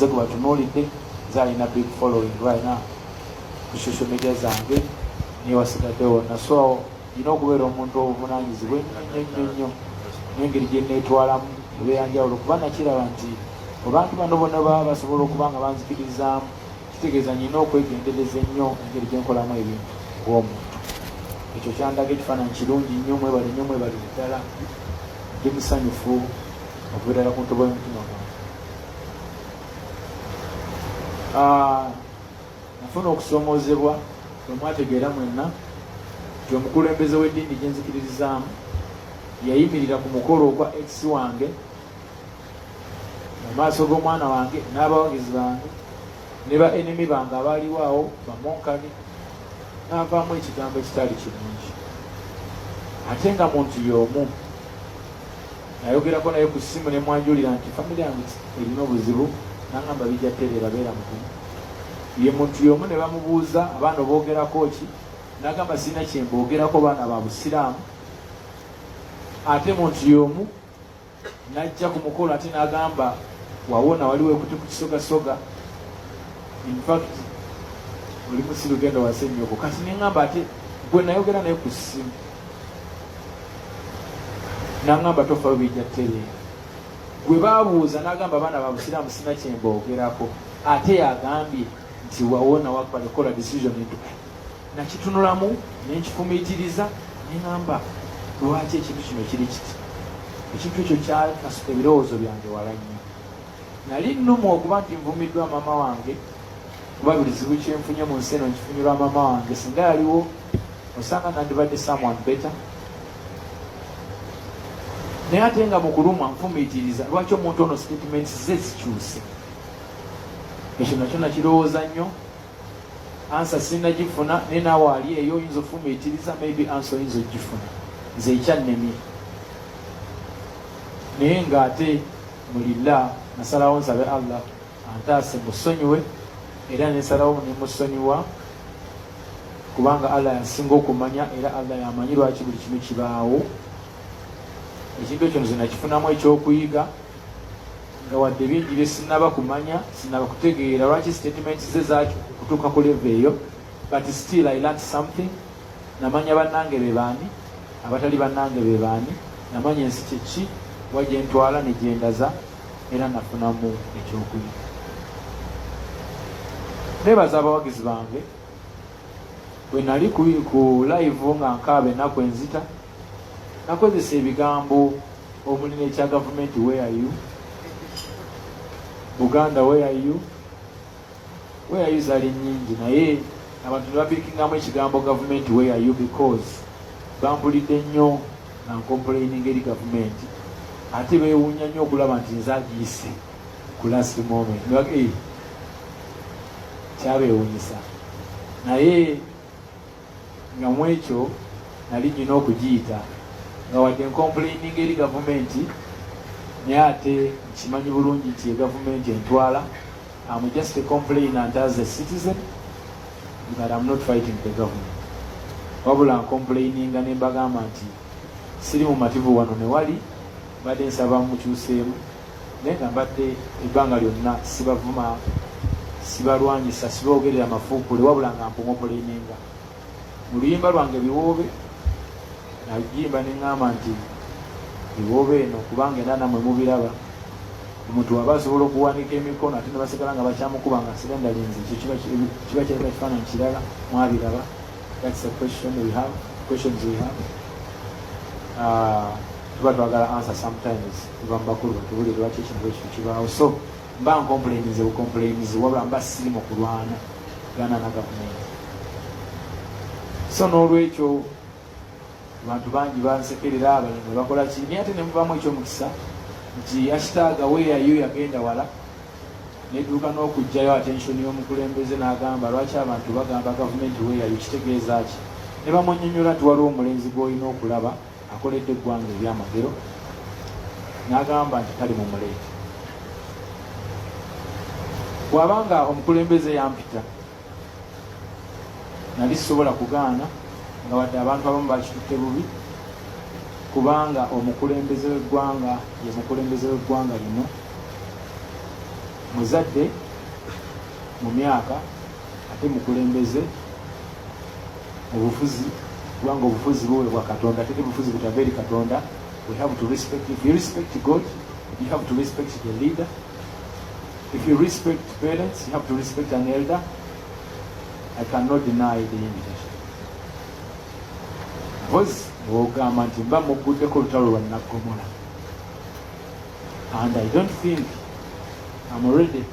nze gwe batunuulidde nze alina big following right now ku social media zange niye wasigadde wonna, so nina okubeera omuntu obuvunanyizibwa ennyo n'engeri gye neetwalamu ebeera njawulo kuba nakiraba nti abantu bano bonna baba basobola okuba nga banzikirizaamu, kitegeeza nina okwegendereza ennyo engeri gye nkolamu ebintu ng'omuntu. Ekyo kyandaga ekifaananyi kirungi nnyo, mwebale nnyo, mwebale ddala, ndi musanyufu okubeerala ku ntobo y'omutima gwange. Nafuna okusoomoozebwa bwe mwategeera mwenna nti omukulembeze w'eddiini gye nzikiririzaamu yayimirira ku mukolo ogwa ex wange mu maaso g'omwana wange n'abawagizi bange ne ba enemy bange abaaliwo awo bamonkani, n'avaamu ekigambo ekitali kirungi. Ate nga muntu y'omu nayogerako naye ku ssimu ne mwanjulira nti famire yange erina obuzibu, n'angamba bijja tereera, beera mugumu. Ye muntu y'omu ne bamubuuza abaana oboogerako ki, n'agamba sirina kye mboogerako baana ba busiraamu. Ate muntu y'omu n'ajja ku mukolo ate n'agamba wawona waliwo ekuti ku kisogasoga, in fact oli musiru genda wase nnyoko. Kati neŋŋamba ate gwe nayogera naye ku ssimu n'aŋŋamba tofayo bijja tereera. Gwe baabuuza n'agamba abaana ba busiraamu sirina kye mboogerako, ate yagambye nti wawona wakubala kola decision etu. Nakitunulamu nenkifumiitiriza neŋŋamba lwaki ekintu kino kiri kiti. Ekintu ekyo kyakasuka ebirowoozo byange wala nnyo. Nali nnuma okuba nti nvumiddwa maama wange, kuba buli kizibu kyenfunye mu nsi eno nkifunyirwa maama wange. Singa yaliwo osanga nandibadde someone better. Naye ate nga mu kulumwa nfumiitiriza lwaki omuntu ono statements ze zikyuse. Ekyo nakyo nakirowooza nnyo. Ansa sinnagifuna, naye naawe ali eyo oyinza ofumiitiriza, maybe ansa oyinza ogifuna. Nze ekyannemye naye ng'ate mulila nasalawo nsabe Allah antaase musonyiwe, era nesalawo nemusonyiwa kubanga Allah yansinga okumanya, era Allah yamanyi lwaki buli kimu kibaawo. Ekintu ekyo nze nakifunamu ekyokuyiga, nga wadde bingi bye sinnaba kumanya, sinnaba kutegeera lwaki statements ze zaaki kutuuka ku level eyo, but still I learned something. Namanya bannange be baani, abatali bannange be baani, namanya ensi kyeki, wa gye ntwala ne gye ndaza, era nafunamu ekyokuyiga. Neebaza abawagizi bange, bwe nali ku live nga nkaaba ennaku enzita, nakozesa ebigambo omuli n'ekya gavumenti where are you, Buganda where are you, zaali nnyingi, naye abantu ne bapiikingamu ekigambo gavumenti where are you because bampulidde nnyo nga nkomplaining eri gavumenti, ate beewuunya nnyo okulaba nti nze agiyise ku last moment. Kyabeewuunyisa, naye nga mu ekyo nali nyina okugiyita nga wadde nkomplaining eri gavumenti, naye ate nkimanyi bulungi nti gavumenti entwala. I'm just a complainant as a citizen, but I'm not fighting the government. Wabula nkomplaininga ne mbagamba nti siri mu mativu wano ne wali, badde nsaba mukyuseemu, naye nga mbadde ebbanga lyonna sibavuma, sibalwanyisa, siboogerera mafuukule, wabula nga mpongoplaininga. Mu luyimba lwange biwoobe nagimba ne ŋŋamba nti biwoobe eno kubanga era namwe mubiraba, omuntu waba asobola okuwanika emikono ate ne basigala nga bakyamukuba nga sirendalinze, ekyo kiba kiraba kifaananyi kirala, mwabiraba. That's the questions we have. Tuba twagala answer sometimes, tuba mbakulu batubulire lwaki ekintu ekyo kibaawo. So mba nkomplainize bukomplainize, wabula mba siri mu kulwana gana na gavumenti. So n'olwekyo abantu bangi bansekerera, abalala ne bakola ki, naye ate ne muvaamu ekyomukisa nti ashtaaga weeyayo yagenda wala, neduuka n'okugjayo attention y'omukulembeze n'agamba lwaki abantu bagamba gavumenti weeyayo, kitegeeza ki? Ne bamunnyonnyola nti waliwo omulenzi gw'olina okulaba akoledde eggwanga ebyamagero, n'agamba nti kali mumuleete. Bw'abanga omukulembeze yampita, nali sisobola kugaana, nga wadde abantu abamu bakitutte bubi, kubanga omukulembeze w'eggwanga ye mukulembeze w'eggwanga lino, muzadde mu myaka ate mukulembeze mu bufuzi kubanga obufuzi buweebwa Katonda ate bufuzi butava eri Katonda. We have to respect. If you respect God, you have to respect the leader. If you respect parents, you have to respect an elder. I cannot deny the invitation. Because ogamba nti mba muguddeko olutalo lwa Nnaggommola. And I don't think I'm ready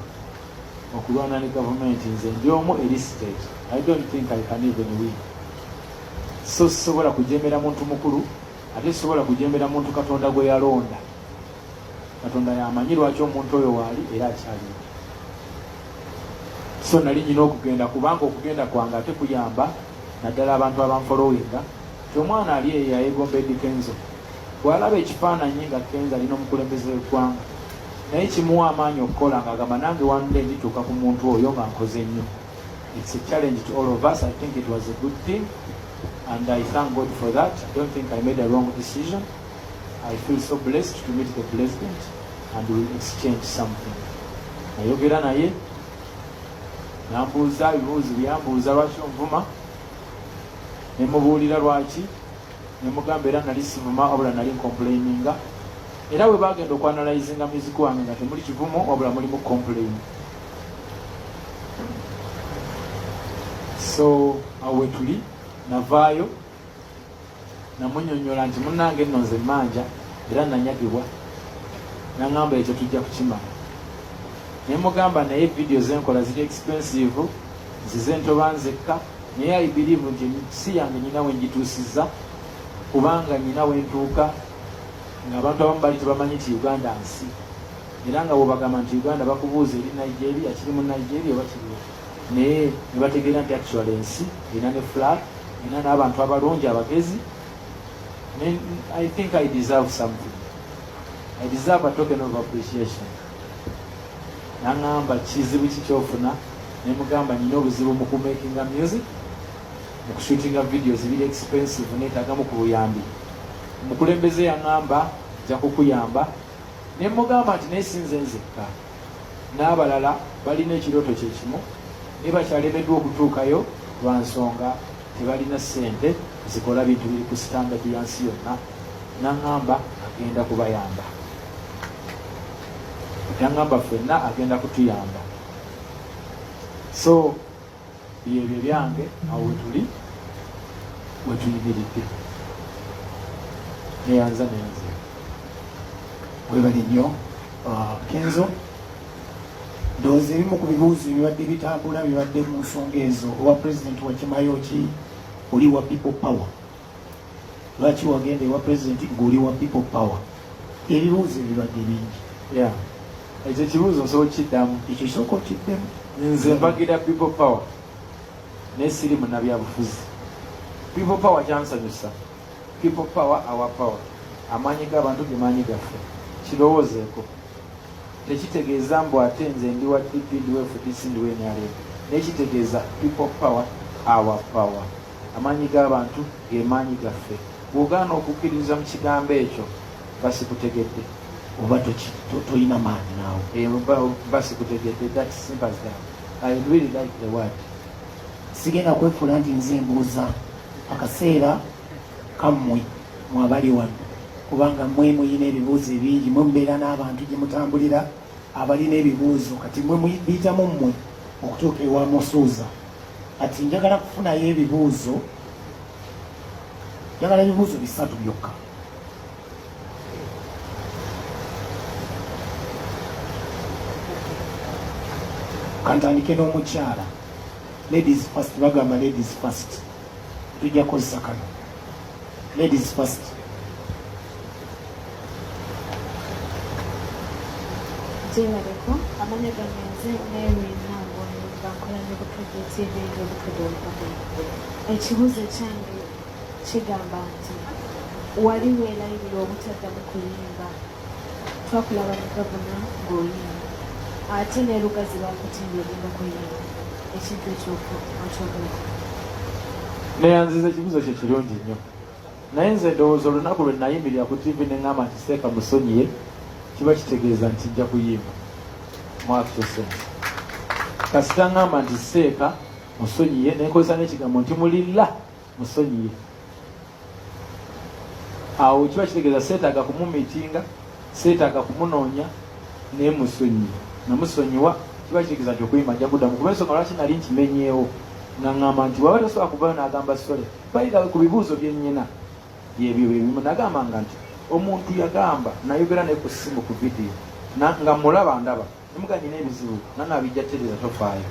okulwana ne government nze ndi omu eri state. I don't think I can even win. So sisobola kujembera muntu mukulu ate sisobola kujembera muntu Katonda gwe yalonda. Katonda yamanyi lwaki omuntu oyo waali era akyali. So nali nyina okugenda kubanga okugenda kwange ate kuyamba naddala abantu abanfolowinga. Omwana ali eyo yayegomba Eddie Kenzo bw'alaba ekifaananyi nga Kenzo alina omukulembeze w'eggwanga naye kimuwa amaanyi okukola ng'agamba nange one day ndituuka ku muntu oyo nga nkoze nnyo. It's a challenge to all of us. I think it was a good thing and I thank God for that. I don't think I made a wrong decision. I feel so blessed to meet the president and we'll exchange something. Nayogera naye nambuuza ebibuuzo byambuuza lwaki onvuma ne mubuulira lwaki ne mugamba era nali sivuma wabula nali complaininga era bwe bagenda okwanalizinga music wange nga temuli kivumo wabula mulimu complain. So awe tuli navaayo namunyonyola nti munnange nno nze manja era nanyagibwa naŋŋamba ekyo tujja kukimala naye mugamba naye video zenkola ziri expensive zize ntoba nzekka naye I believe nti si yange nyina we njituusizza kubanga nyina we ntuuka ng'abantu abamu bali tebamanyi nti Uganda nsi era nga bw'obagamba nti Uganda bakubuuza eri Nigeria kiri mu Nigeria oba kiriwo naye ne bategeera nti actually ensi erina ne flag erina n'abantu abalungi abagezi. I think I deserve something. I deserve a token of appreciation. Naŋŋamba kizibu ki kyofuna ne mugamba nina obuzibu mu kumakinga music mu kushootinga videos biri expensive neetagamu ku buyambi. Omukulembeze yaŋŋamba nja kukuyamba ne mugamba nti naye si nze nzekka n'abalala balina ekirooto kye kimu ne bakyalemeddwa okutuukayo lwa nsonga tebalina ssente zikola bintu biri ku standard ya nsi yonna. Naŋŋamba agenda kubayamba. Yaŋŋamba ffenna agenda kutuyamba. So byebyo byange awo wetuli wetuyimiridde neyanza nenze. Webali nnyo Kenzo, ndowooza ebimu ku bibuuzo ebibadde bitambula bibadde mu nsonga ezo. Owa pulezidenti wakimayo ki oli wa people power? Lwaki wagenda ewa pulezidenti ng'oli wa people power? Ebibuuzo ebibadde bingi. Ekyo ekibuuzo nsobola kiddamu. Ekyo kisooka okiddemu. Nze mpagira people power naye siri munnabyabufuzi. People power kyansanyusa. People power, our power. Amaanyi g'abantu ge maanyi gaffe. Kirowoozeeko. Tekitegeeza mbu ate nze ndi wa DP ndi wa FDC ndi wa NRM. Naye kitegeeza people power, our power. Amaanyi g'abantu ge maanyi gaffe. Bw'ogaana okukkiriza mu kigambo ekyo basikutegedde. Oba toyina maanyi naawe. Basikutegedde. That simple as that. I really like the word. Sigenda kwefuula nti nze mbuuza akaseera kammwe mwabali wano kubanga mmwe muyina ebibuuzo ebingi, mwe mubeera n'abantu gye mutambulira abalina ebibuuzo kati mwe muyitamu mmwe okutuuka ewa Musuuza. Kati njagala kufunayo ebibuuzo, njagala ebibuuzo 3 byokka. Kantandike n'omukyala. Ladies first, bagamba ladies first. Tujja kozesa kano. Ladies first. Jebareko, amanya ganyenze newe ntango bakola ne project y'ebintu bikudoka. Ekibuuzo kyange kigamba nti wali weelayirira obutaddamu kuyimba. Twakulaba ne gavana ng'oyimba. Ate ne Lugazi bakutimba ebintu kuyimba. Ekintu ekyokumakyogera. Neyanziza ekibuuzo kye kirungi nnyo. Naye nze ndowooza olunaku lwe nayimirira ku TV ne ŋŋamba nti Seeka musonyiye kiba kitegeeza nti nja kuyimba. mu actual sense. Kasita ngamba nti seeka musonyiye nenkozesa n'ekigambo nti mulilla musonyiye, awo kiba kitegeeza seetaaga kumumiitinga, seetaaga kumunoonya, naye musonyiye. Namusonyiwa kiba kitegeeza nti okuyimba nja kuddamu. Kuba ensonga lwaki nali nkimenyeewo nga ngamba nti waba tosobola kuvayo n'agamba sole, bayira ku bibuuzo bye nnyina byebyo byebimu. Nagambanga nti omuntu yagamba, nayogera naye ku ssimu ku vidiyo nga mulaba ndaba, nemuga nyina ebizibu nanabijja tereza tofaayo.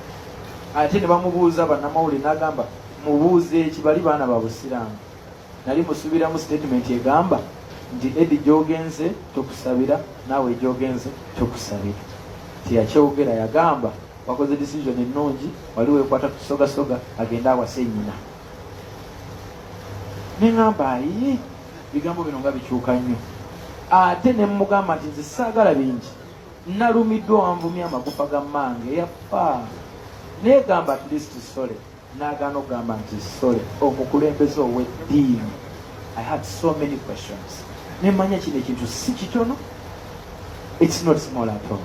Ate ne bamubuuza bannamawulire n'agamba mubuuze eki, bali baana ba busiraamu. Nali musuubiramu statement egamba nti Eddie gy'ogenze tokusabira, naawe gy'ogenze tokusabira. Tiyakyogera, yagamba wakoze decision ennungi, wali weekwata kusogasoga agenda awase nnyina. Ne ngamba ayi bigambo bino nga bikyuka nnyo. Ate ne mugamba nti nze saagala bingi, nalumiddwa wanvumya amagufa ga mmange yafa. Naye gamba at least sole, n'agaana okugamba nti sole omukulembeze ow'eddiini. I had so many questions. Nemanya kino ekintu si kitono, it's not small at all.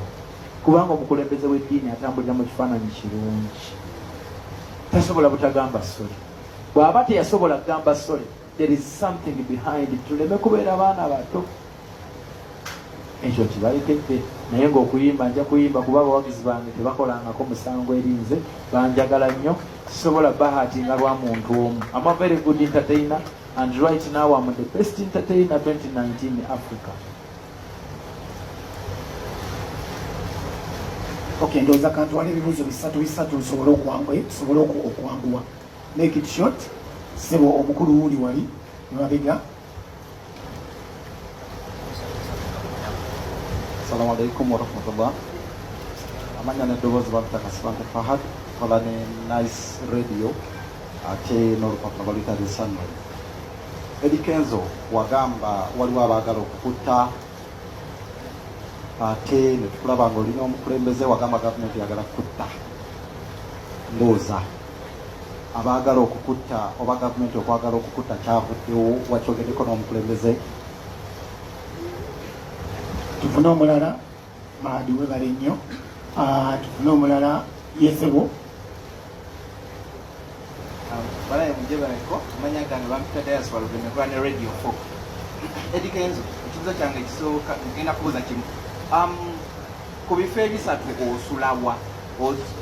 Kubanga omukulembeze w'eddiini atambulira mu kifaananyi kirungi, tasobola butagamba sole. Bw'aba teyasobola kugamba sole, there is something behind it. Tuleme kubeera baana bato. Ekyo kibalekedde. Naye ng'okuyimba nja kuyimba kuba abawagizi bange tebakolangako musango erinze, banjagala nnyo, sisobola bahatinga lwa muntu omu. I'm a very good entertainer and right now I'm the best entertainer 2019 in Africa. Okay, ndowooza kantwala ebibuuzo bisatu tusobole okuwanguwa. Make it short. Sebo omukulu wuli wali mabega. Assalamu alaikum warahmatullah. Amanya n'eddoboozi balutaka Sibante Fahad, kola ne Nice Radio ate n'olupapula baluyita The Sunday. Eddie Kenzo wagamba waliwo abaagala okukutta, ate ne tukulaba ng'olina omukulembeze wagamba gavumenti yagala kutta. Ndowooza abaagala okukutta oba gavumenti okwagala okukutta kyavuddewo, wakyogeddeko n'omukulembeze? Tufune omulala Mahadi webale nnyo. Tufune omulala Yesebo. Balaye mujebaleko amanya gange bampita diaspora lugenda ne Radio 4. Eddie Kenzo, ekibuzo kyange ekisooka ngenda kubuuza kimu. Ku bifo ebisatu osulawa,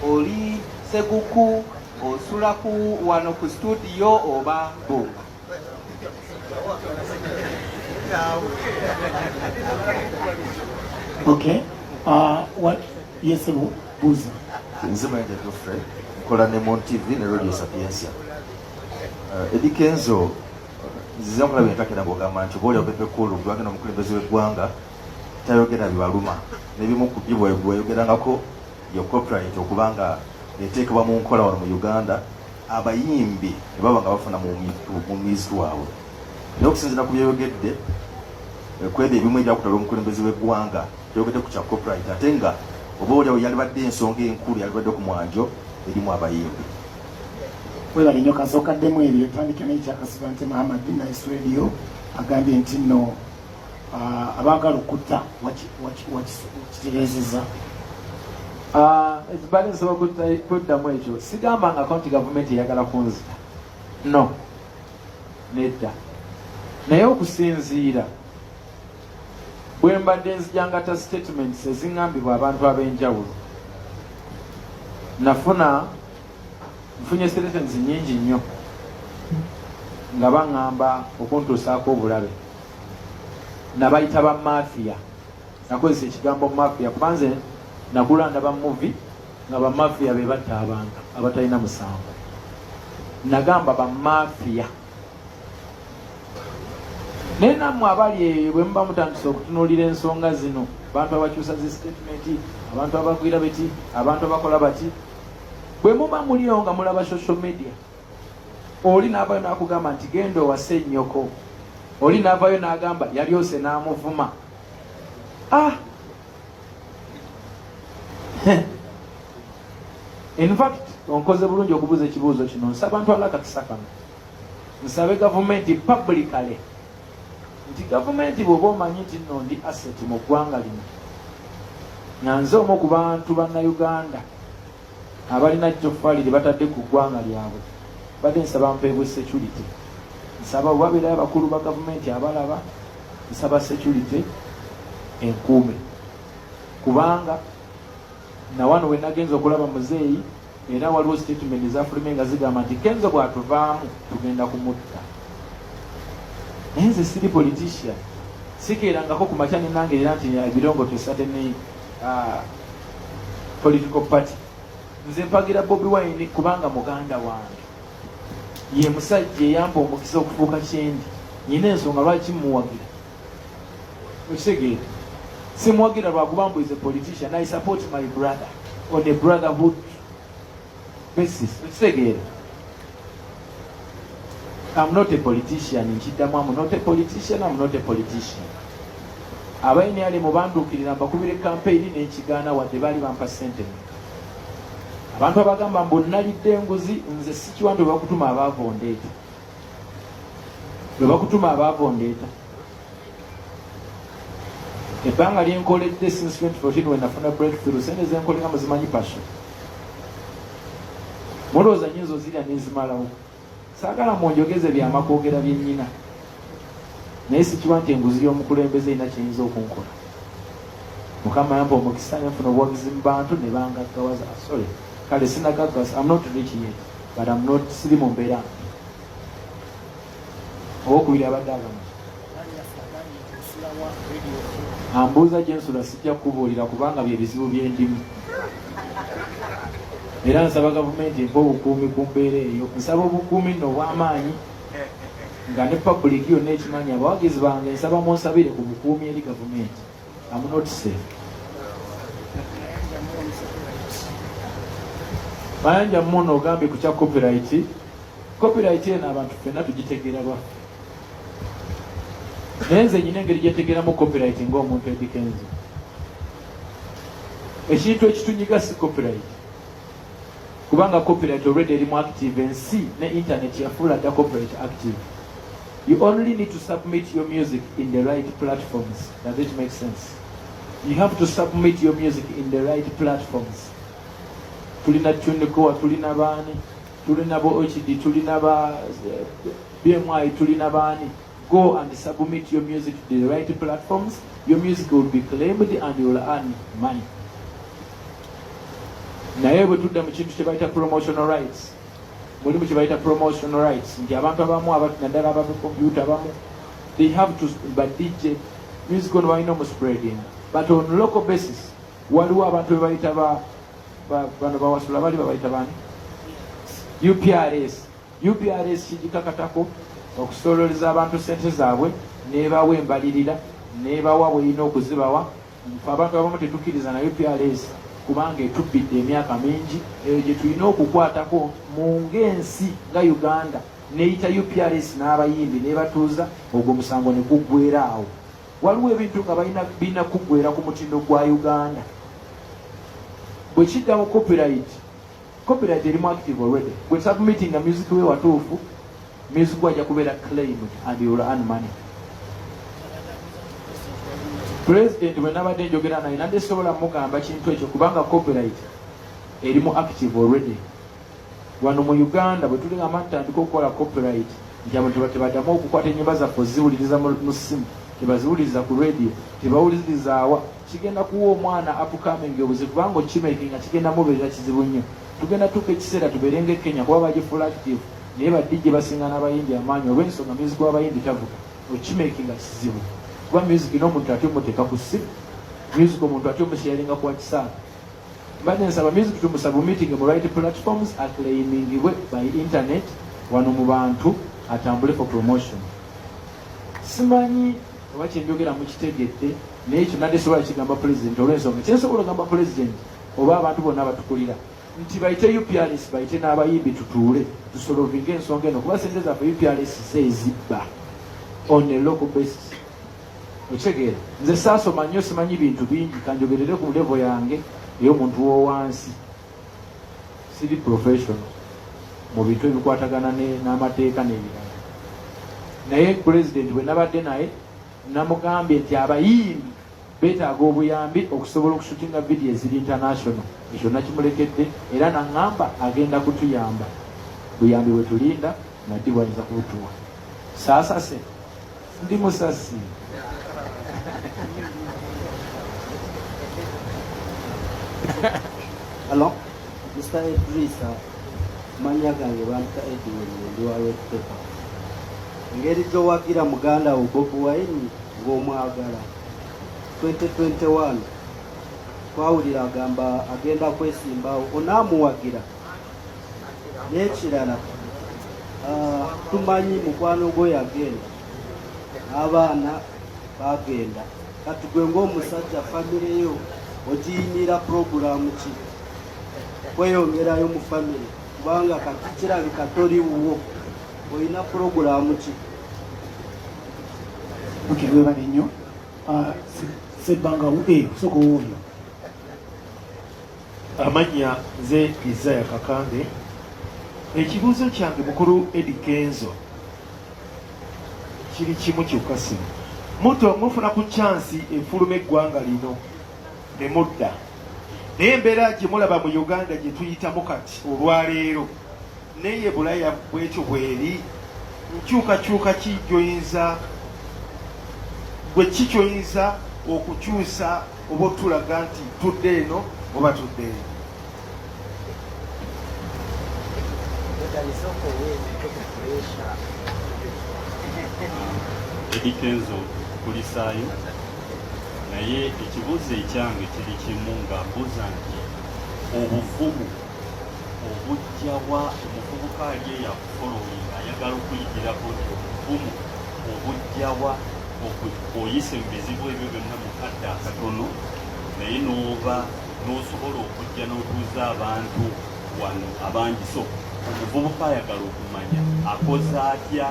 oli Seguku, osula ku wano ku studio oba Bunga? Okay. What? Yesebo buuza. Nzima ya Geoffrey, kola ne Mon TV ne Radio Sapiensia. Eddie Kenzo, nziza mula byentakera bwogamba nti obaolya Pepe Cool gwagenda omukulembeze w'eggwanga tayogera bibaluma. N'ebimu ku byo bweyogerangako yo copyright okubanga eteekebwa mu nkola wano mu Uganda, abayimbi ne baba nga bafuna mu miziki waabwe. Naye okusinziira ku byoyogedde, kwebyo ebimu ebyakutala omukulembeze w'eggwanga yogedde ku kya copyright, ate nga obaolyawo yalibadde ensonga enkulu yalibadde ku mwanjo erimu abayimbi. Webale nnyo kasookaddemu ebyo tandike n'ekyakasibante Muhammad Nice Radio agambye nti nno abaagala okutta wakitegeezezza. Ekibale nsobola kuddamu ekyo, sigambangako nti gavumenti eyagala kunzita, no, nedda. Naye okusinziira bwe mbadde nzijangata statements ezingambibwa abantu ab'enjawulo, nfunye statements nyingi nnyo nga baŋŋamba okuntuusaako obulabe. Nabayita ba mafia, nakozesa ekigambo mafia kuba nze nakula ndaba movie nga ba mafia be batta abantu abatalina musango. Nagamba ba mafia. Naye nammwe abali eyo bwe muba mutandise okutunuulira ensonga zino, abantu abakyusa zi statement, abantu abagwira beti, abantu abakola bati, bwe muba muliyo nga mulaba social media, oli n'avayo n'akugamba nti genda owase nnyoko, oli n'avayo n'agamba yalyose n'amuvuma. In fact, onkoze bulungi okubuuza ekibuuzo kino. Nsaba ntwala akakisa kano, nsabe gavumenti publicly nti gavumenti bw'oba omanyi nti nno ndi asset mu ggwanga lino, nga nze omu ku bantu bannayuganda abalina jofali lye batadde ku ggwanga lyabwe badde nsaba mpeebwe security, nsaba wabeerayo abakulu ba gavumenti abalaba, nsaba security enkuume, kubanga na wano we nagenza okulaba muzeeyi era waliwo statement ezafulume nga zigamba nti Kenzo bw'atuvaamu tugenda kumutta. Naye nze siri politician, sikeerangako ku makya nenange era nti ebirongo tesatene political party. Nze mpagira Bobi Wine kubanga muganda wange, ye musajja eyampa omukisa okufuuka kyendi. Nyina ensonga lwaki muwagira, okitegeera. Simuwagira lwakuba mbu is a politician. I support my brother on a brotherhood basis, okitegeera. I'm not a politician, nkiddamu I'm not a politician, I'm not a politician. Abayini ali mubanduukirira mbakubire campaign n'ekigaana wadde baali bampa ssente. Abantu abagamba mbu nalidde enguzi, nze si kiwandu bwe bakutuma abaavondeeta. Bwe bakutuma abaavondeeta. Ebbanga lyenkoledde since 2014 when nafuna breakthrough, sente zenkolera muzimanyi pasho. Mulowooza nyinza ozirya n'ezimalawo. Saagala munjogeze byamakwogera byennyina. Naye sikiwa nti enguzi y'omukulembeze erina kyeyinza okunkola. Mukama yampa omukisa nfuna obuwagizi mu bantu ne bangaggawaza. Sorry, kale sinagaggawasa. I'm not rich yet, but I'm not siri mu mbeera mbi. Owokubiri abadde agamba ambuuza gye nsula sijja kubuulira kubanga bye bizibu by'endimu. Era nsaba gavumenti empa obukuumi ku mbeera eyo. Nsaba obukuumi nno obw'amaanyi nga ne public yonna ekimanyi. Abawagizi bange nsaba munsabire ku bukuumi eri gavumenti. I'm not safe. Mayanja muno ogambye ku kya copyright. Copyright eno abantu ffenna tugitegeera bwaffe. Naye nze nyina engeri gyetegeeramu copyright ng'omuntu Eddie Kenzo. Ekintu ekitunyiga si copyright. Kubanga copyright already erimu active, ensi ne internet yafuula dda copyright active. You only need to submit your music in the right platforms. Does it make sense? You have to submit your music in the right platforms. Tulina Tunikoa, tulina Bani, tulina Bo HD, tulina ba BMI, tulina Bani. Go and submit your music to the right platforms. Your music will be claimed and you will earn money. Naye bwe tudda mu kintu kye bayita promotional rights. Mulimu kye bayita promotional rights. Nti abantu abamu naddala abakompyuta abamu, they have to, but DJ music ono balina omuspreading. But on local basis, waliwo abantu be bayita bano bawasula bali babayita bani? UPRS. UPRS kigikakatako okusololeza abantu sente zaabwe nebawa embalirira nebawa bweyina okuzibawa. Abantu abamu tetukkiriza na UPRS kubanga etubbidde emyaka mingi. Eyo gye tulina okukwatako mu ng'ensi nga Uganda neyita UPRS n'abayimbi nebatuuza ogwo musango ne guggwera awo. Waliwo ebintu nga birina kuggwera ku mutindo gwa Uganda. Bwe kidda mu copyright erimu active already. Bwe submitting a music we watuufu, music wajja kubeera claimed and you will earn money. President bwe nabadde njogera naye nadde sobola mugamba kintu ekyo kubanga copyright erimu active already. Wano mu Uganda bwe tuligamba tutandika okukola copyright, nti abantu tebaddamu okukwata ennyimba zaffe oziwuliriza mu ssimu, tebaziwuliriza ku radio, tebawuliriza awa. Kigenda kuwa omwana upcoming obuzibu kubanga okimaking kigenda mubeerera kizibu nnyo. Tugenda tuka ekiseera tubeerenga Kenya kuba bagifull active naye badijje basinga n'abayimbi amaanyi olw'ensonga music w'abayimbi tavuga. Okimaking kizibu kuba music n'omuntu ate omuteeka ku ssimu, music omuntu ate omusharinga ku wakisaala. Mbadde nsaba music tumusabumiting mu right platforms, aclaimingibwe by internet wano mu bantu, atambule for promotion. Simanyi oba kyenjogera mukitegedde naye ekyo nadde sobola kigamba president olw'ensonga kyensobola ogamba president oba abantu bonna batukulira nti bayite UPRS bayite n'abayimbi tutuule tusolovinga ensonga eno kuba sente zaffe UPRS zeezibba on a local basis. Okitegeera, nze saasoma nnyo simanyi bintu bingi kanjogerere ku level yange ey'omuntu w'owansi, siri professional mu bintu ebikwatagana n'amateeka n'ebirala. Naye president bwe nabadde naye namugambye nti abayimbi beetaaga obuyambi okusobola okusutinga vidiyo eziri international. Ekyo nakimulekedde era naŋŋamba agenda kutuyamba. Buyambi bwe tulinda naddi bwayinza kubutuwa. Saasase ndi musasi. Hello, Mr. Idrisa, manya gange bampa Edwin ndi wa Red Pepper. Ngeri gyowagira muganda wo Bobi Wine ng'omwagala. 2021 twawulira agamba agenda kwesimbawo onaamuwagira. N'ekirala tumanyi mukwano gwo yagenda, abaana bagenda. Kati gwe ng'omusajja famire yo ogiyinira puroguramu ki kweyongerayo mu famire kubanga kati kirabika tori wuwo olina puroguramu ki? Webale nnyo sebbanga soko wuuyo. Amanya nze Isaiah Kakande. Ekibuuzo kyange mukulu Eddie Kenzo kiri kimu kyokka sino. Mufuna ku chansi efuluma eggwanga lino ne mudda. Naye embeera gye mulaba mu Uganda gye tuyitamu kati olwaleero naye Bulaya bwekyo bweri, nkyukakyuka ki gyoyinza gwe ki kyoyinza okukyusa oba otulaga nti tudde eno oba tudde eno? Eddie Kenzo kulisaayo, naye ekibuuzo ekyange kiri kimu ng'abuuza nti obuvumu obujjawa omuvubuka ali eyakufolowinga ayagala okuyigirako nti obuvumu obujjawa oyise mu bizibu ebyo byonna mu kadde akatono naye n'oba n'osobola okujja n'otuuza abantu wano abangi. So omuvubuka ayagala okumanya akoze atya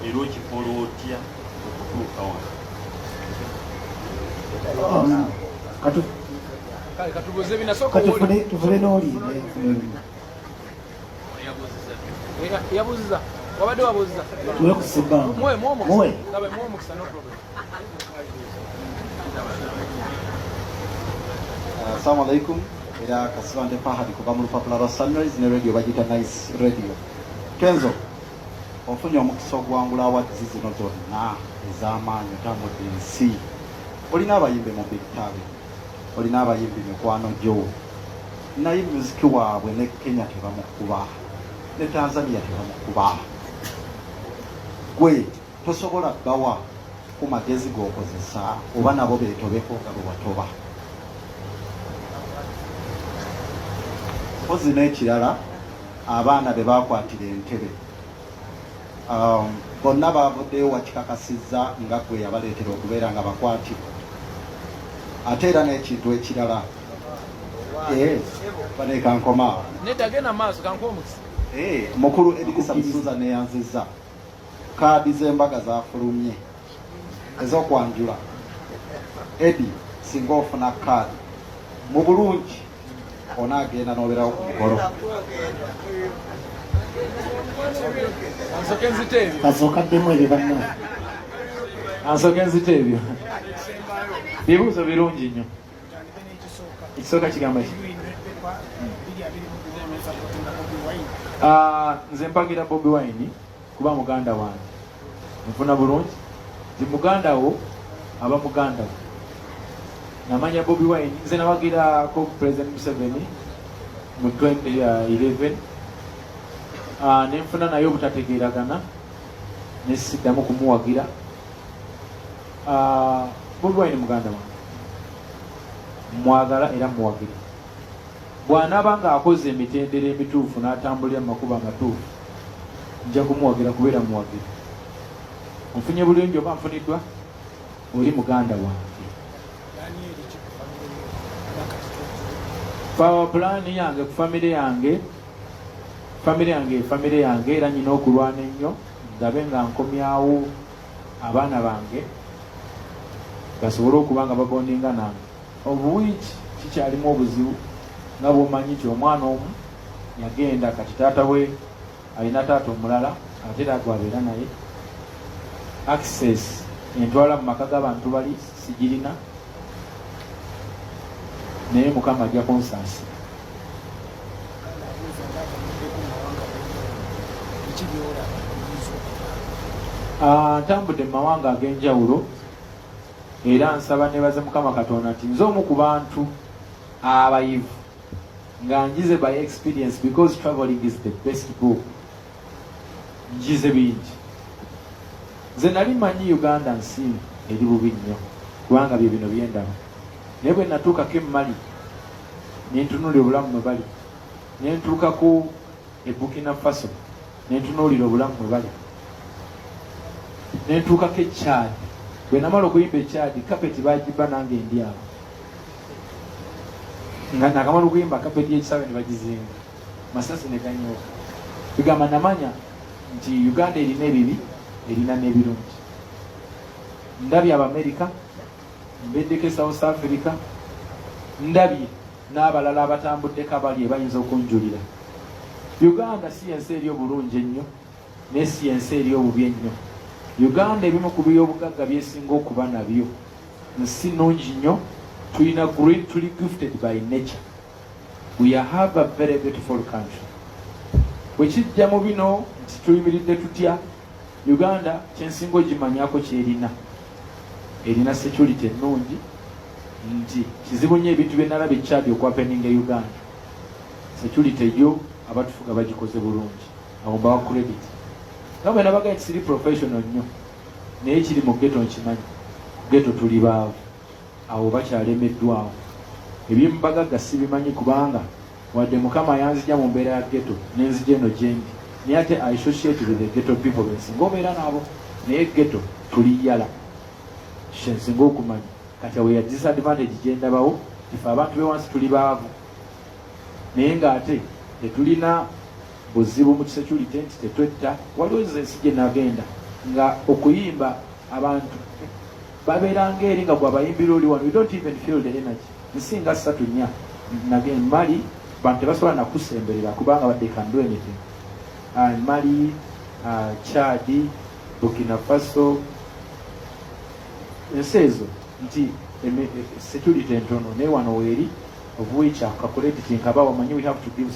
era okikola otya okutuuka wano? Tufune n'oliire yabuuziza wabadde wabuuziza tuwe ku sebbanga muwe. Assalamu alaikum. Era Kasibande Fahadi kuva mu lupapula lwa Sunrise ne radio bagita Nice Radio. Kenzo, ofunye omukisa ogwangula awadzi zino zonna ez'amaanyi otambudde ensi. Olina abayimbi mu Big Tabi, olina abayimbi mikwano gyo, naye muziki waabwe ne Kenya tebamukuba, ne Tanzania tebamukuba. Gwe tosobola bawa ku magezi g'okozesa oba nabo beetobeko nga bwe watoba. Ozi n'ekirala abaana be bakwatira entebe bonna baavuddeyo wakikakasizza nga gwe yabaleetera okubeera nga bakwatibwa. Ate era n'ekintu ekirala baneeka nkoma mukulu Edikisa Musuza neyanzizza kaadi z'embaga zafulumye ez'okwanjula. Edi singa ofuna kaadi mu bulungi onaagenda n'obeerawo ku mukolo. Kasookaddemu ebyo banna. Ansooke nzite ebyo. Bibuuzo birungi nnyo. Ekisooka kigamba ki? Nze mpagira Bobi Wine kuba muganda wange. Nfuna bulungi. Nti muganda wo aba muganda wo. Namanya Bobi Wine nze nawagirako President Museveni mu 2011. Nenfuna naye obutategeeragana nesiddamu kumuwagira. Bobi Wine muganda wange, mwagala era muwagira. Bw'anaaba ng'akoze emitendera emituufu n'atambulira mu makubo amatuufu, nja kumuwagira kubeera muwagira. Nfunye bulungi oba nfuniddwa, oli muganda wange. Power plan yange ku famire yange era nyina okulwana ennyo ndabe nga nkomyawo abaana bange basobole okuba nga babondinga nange. Obuwiiki kikyalimu obuzibu nga bw'omanyi nti omwana omu yagenda kati taata we alina taata omulala ate era gwabeera naye. Access entwala mu maka g'abantu bali sigirina naye Mukama ajja kunsaasira. Ntambudde mu mawanga ag'enjawulo era nsaba nebaze Mukama Katonda nti nze omu ku bantu abayivu nga njize by experience, because traveling is the best book. Njize bingi. Nze nali manyi Uganda nsi eri bubi nnyo kubanga bye bino byendaba, naye bwe natuukako e Mali ne ntunuulira obulamu mwe bali, ne ntuukako e Burkina Faso ne ntunuulira obulamu mwe bali, ne ntuukako e Chad. Bwe namala okuyimba e Chad, kapeti bagiba nange ndi awo nga nakamala okuyimba kapeti y'ekisawe ne bagizinga, masasi ne ganyooka. Bigamba namanya nti Uganda erina ebibi, erina n'ebirungi. Ndabye Abamerika, mbeddeko e South Africa, ndabye n'abalala abatambuddeko abali ebayinza okunjulira. Uganda si yensi eri obulungi ennyo, naye si yensi eri obubi ennyo. Uganda ebimu ku by'obugagga byesinga okuba nabyo nsi nnungi nnyo, tulina green, tuli gifted by nature. We have a very beautiful country. Bwe kijja mu bino nti tuyimiridde tutya, Uganda kyensinga ogimanyako kyerina, erina security ennungi, nti kizibu nnyo ebintu bye nalaba e Chad okwapeninga e Uganda. Security yo abatufuga bagikoze bulungi, awo mbawa credit. Nga bwe nabaga nti siri professional nnyo, naye kiri mu ghetto nkimanyi. Ghetto tuli baavu, awo bakyalemeddwawo. Ebyemubagagga sibimanyi kubanga wadde Mukama yanzija mu mbeera ya ghetto nenzija eno gyendi, naye ate I associate with the ghetto people bensinga obeera nabo, naye ghetto tuli yala kyensinga okumanya. Kati awo ya disadvantage gyendabawo, ife abantu bewansi tuli baavu, naye ng'ate tetulina buzibu mu security nti tetwetta. Waliwo ensi gye nagenda nga okuyimba abantu babeera ng'eri nga gwabayimbira oli wano, we don't even feel the energy. Nsinga 3-4 nagenda Mali, bantu tebasobola nakusemberera kubanga badde can do anything. Mali, Chad, Burkina Faso, ensi ezo nti security entono, naye wano weeri of which akakurediti nkaba wamanyi we have to give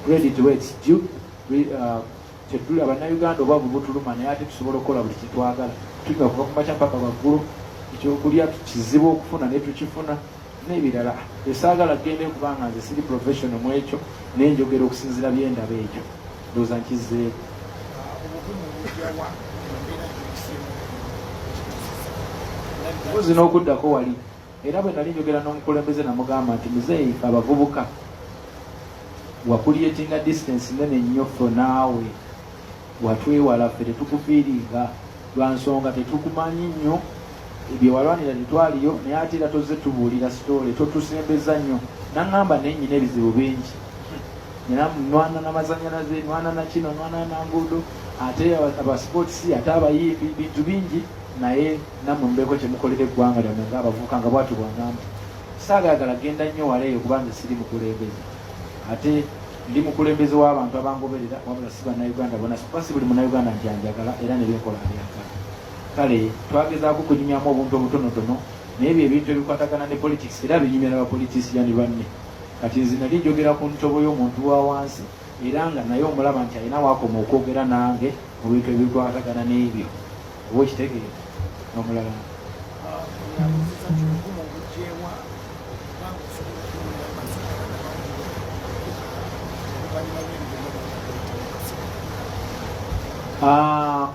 credit where it's due. Tetuli Abannayuganda obwavu butuluma, naye ate tusobola okukola buli kitwagala. Tuliga kuva ku makya mpaka waggulu, ekyokulya kizibu okufuna naye tukifuna, n'ebirala. Esaagala gende kubanga nze siri professional mu ekyo, naye njogera okusinziira byendaba ekyo, ndowooza nkizeeko. Mbuzi n'okuddako wali, era bwe nali njogera n'omukulembeze namugamba nti muzeeyi abavubuka wakulyetinga distance nene nnyo ffe naawe, watwewala ffe tetukufiiringa lwa nsonga tetukumanyi nnyo, ebyo walwanira tetwaliyo, naye ate era tozze tubuulira sitoole, totusembeza nnyo. Naŋŋamba naye nnyina ebizibu bingi, nina nwana n'amazannyalaze, nwana na kino, nwana na nguudo, ate abasportsi, ate abayimbi, bintu bingi, naye nammwe mubeeko kye mukolera eggwanga lyammwe ng'abavubuka nga bwatu bwangamba. Saagayagala genda nnyo wala eyo kuba nze siri mukulembeze, ate ndi mukulembeze w'abantu abangoberera, wabula si Bannayuganda bonna, kuba si buli Munnayuganda njanjagala era ne byenkola byagala. Kale twagezaako kunyumyamu obuntu obutonotono, naye ebyo ebintu ebikwatagana ne politics era binyumya n'abapolitisiani banne. Kati nze nali njogera ku ntobo y'omuntu wa wansi, era nga naye omulaba nti alina waakoma okwogera nange mu bintu ebikwatagana n'ebyo. Oba okitegeera n'omulala.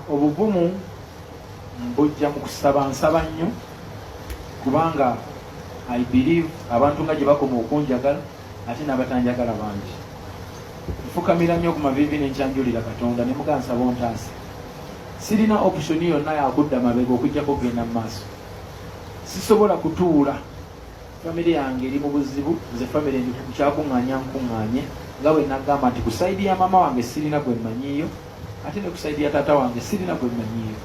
Obuvumu mbujja mu kusaba, nsaba nnyo kubanga I believe abantu nga gye bakoma okunjagala ate n'abatanjagala bangi. Nfukamira nnyo ku mavivi nenkyanjulira Katonda ne muga nsaba ontaasa. Sirina option yonna yakudda mabega okujjako kugenda mu maaso. Sisobola kutuula famire yange eri mu buzibu, nze famire ndi kukyakuŋŋaanya nkuŋŋaanye, nga bwe nagamba nti ku saidi ya mama wange sirina gwe mmanyiiyo, ate ne ku saidi ya taata wange sirina gwe mmanyiiyo,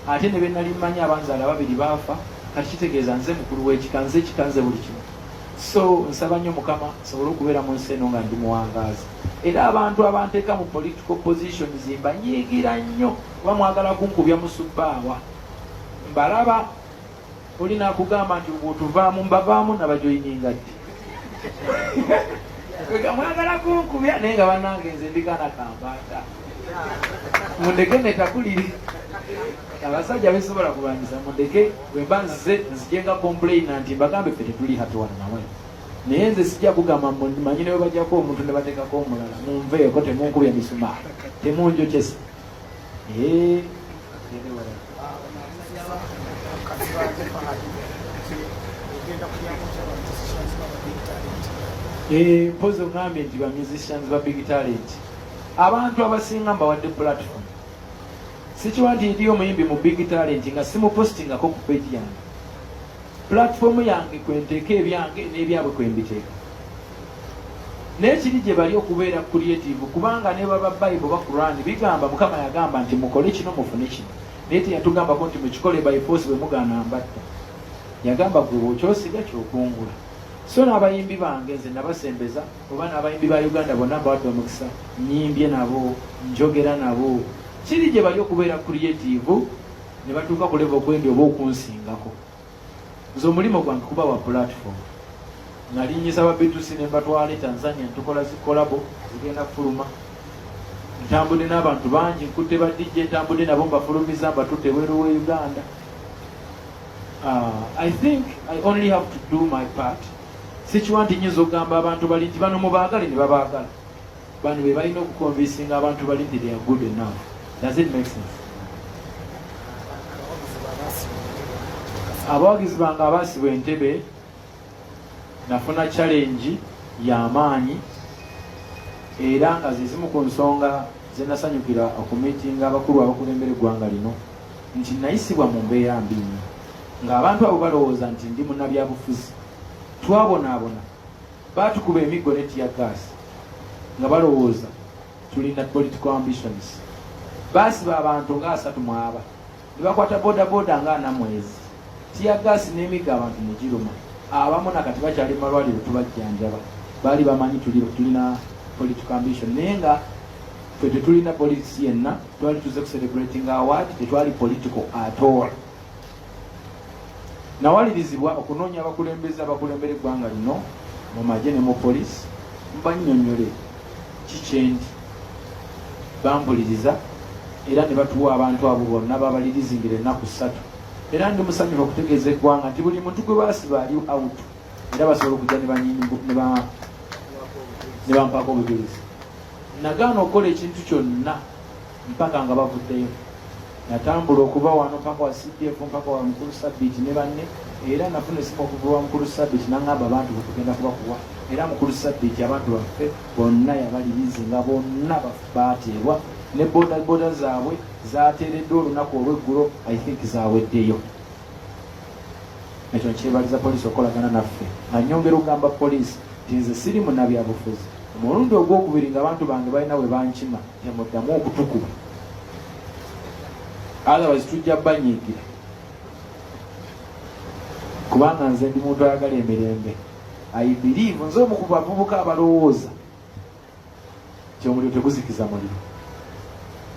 ate ne be nali mmanyi abanzaala babiri baafa. Kati kitegeeza nze mukulu w'ekika, nze ekika, nze buli kimu. So nsaba nnyo Mukama nsobole okubeera mu nsi eno nga ndi muwangaazi, era abantu abanteeka mu political positions mbanyiigira nnyo kuba mwagala kunkubya mu subbaawa. Mbalaba olina akugamba nti bwotuvaamu mbavaamu nabajoyininga ddi mwagala kunkubya naye nga bannange nze ndikana kambaata mundeke netakuliri abasajja besobola kulwanyisa mundeke bwemba nzize nzijenga complaina nti mbagambe ffe tetuli hatuwana nawe naye nze sijja kugamba manyi newe bajjako omuntu ne bateekako omulala munveeko temunkubya misumaali temunjokyesa mpozi ogambye nti ba musicians ba big talent abantu abasinga mbawadde platform sikiwa nti ndiyo omuyimbi mu big talent nga simupostingako ku page yange platform yange kwenteeka ebyange n'ebyabwe kwembiteeka naye kiri gye bali okubeera creative kubanga ne baba Bible ba Quran bigamba Mukama yagamba nti mukole kino mufune kino naye teyatugambako nti mukikole by force bwe mugaana mbatta yagamba gwe kyosiga kyokungula so n'abayimbi bange nze nabasembeza oba n'abayimbi ba Uganda bonna mbawadde omukisa nyimbye nabo njogera nabo kiri gye bali okubeera creative ne batuuka ku level okwendi oba okunsingako nze omulimo gwange kuba wa platform nalinyisa babitusi ne mbatwale Tanzania ntukola zikolabo zigenda kufuluma ntambudde n'abantu bangi nkutte ba DJ ntambudde nabo mbafulumiza mbatutte bweru wa Uganda. I think I only have to do my part. Sikiwa nti nyinza okugamba abantu bali nti bano mubaagale ne babaagala bano be balina okukonvinsinga abantu bali nti they are good enough. Does it make sense? Abawagizi bange abaasibwa Entebbe nafuna challenge y'amaanyi era nga zizimu ku nsonga ze nasanyukira okumitinga abakulu abakulembera eggwanga lino nti nayisibwa mu mbeera mbi nnyo ng'abantu abo balowooza nti ndi munnabyabufuzi twabonaabona baatukuba emiggo ne tear gas nga balowooza tulina political ambitions baasiba abantu nga 3 mu 4 ne bakwata bodaboda nga 4 mwezi tear gas n'emiggo abantu ne giruma abamu nakati bakyali malwaliro tubajjanjaba baali bamanyi tulina political ambition naye nga ffe tetulina politics yenna twali tuze ku celebrating award tetwali political at all. Nawalirizibwa okunoonya abakulembera eggwanga lino mu magye ne mu polisi mbannyonnyole kikyendi bambuliriza era ne batuwa abantu abo bonna babalirizingira ennaku 3 era ndi musanyufu okutegeeza eggwanga nti buli muntu gwe baasiba ali out era basobola okujja ne bampaako obujulizi. Nagaana okukola ekintu kyonna mpaka nga bavuddeyo. Natambula okuva wano mpaka wa CDF mpaka wa mukulu Sabiti ne banne era nafuna esimu okuva wa mukulu Sabiti n'angamba abantu betugenda kubakuwa era mukulu Sabiti abantu baffe bonna yabalirize nga bonna baateebwa ne boda zaabwe zaateereddwa olunaku olw'eggulo I think zaaweddeyo. Ekyo nkyebaliza poliisi okolagana naffe nga nnyongera okugamba poliisi nti nze siri munnabyabufuzi omulundi ogwokubiri nga abantu bange balina bwe bankima temuddamu okutukuba otherwise tujja banyiigira kubanga nze ndi muntu ayagala emirembe. I believe nze omu ku bavubuka abalowooza nti omuliro teguzikiza muliro.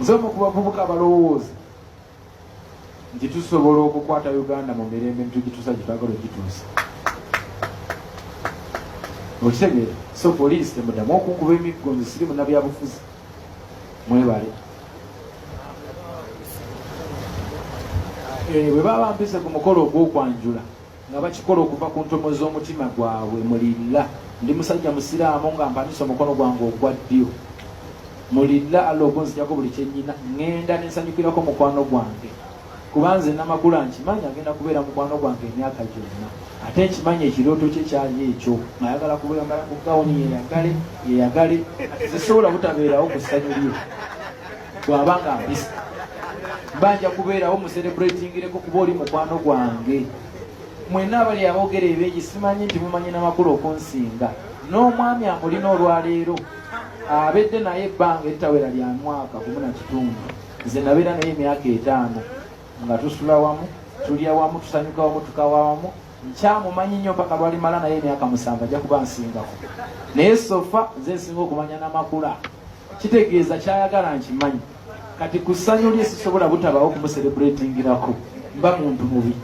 Nze omu ku bavubuka abalowooza nti tusobola okukwata Uganda mu mirembe netugituusa gye twagala ogituusa. Okitegeera? So poliisi temuddamu okunkuba emiggo nze siri munnabyabufuzi. Mwebale. Bwe baba mpise ku mukolo ogw'okwanjula nga bakikola okuva ku ntomo z'omutima gwabwe mulilla ndi musajja musiraamu nga mpanisa omukono gwange ogwa ddyo mulilla alla ogunzijako buli kyennyina ŋŋenda nensanyukirako mukwano gwange kuba nze namakula nkimanyi agenda kubeera mukwano gwange emyaka gyonna ate nkimanyi ekirooto kye kyali ekyo ng'ayagala kubeera mbala ku gawuni yeyagale zisobola butabeerawo ku ssanyu lye bw'abanga mpisa mbanja kubeerawo mucelebratingireko kuba oli mukwano gwange. Mwenna abali aboogera ebingi simanyi nti mumanyi n'amakulu okunsinga n'omwami amulina olwaleero abedde naye ebbanga eritawera lya mwaka 1.5 nze nabeera naye emyaka 5 nga tusula wamu tulya wamu tusanyuka wamu tukawa wamu nkyamumanyi nnyo mpaka lwalimala naye emyaka 7 ajja kuba nsingako naye sofa nze nsinga okumanya n'amakula kitegeeza kyayagala nkimanyi kati ku ssanyu lye sisobola butabaawo kumuselebratingirako mba muntu mubi.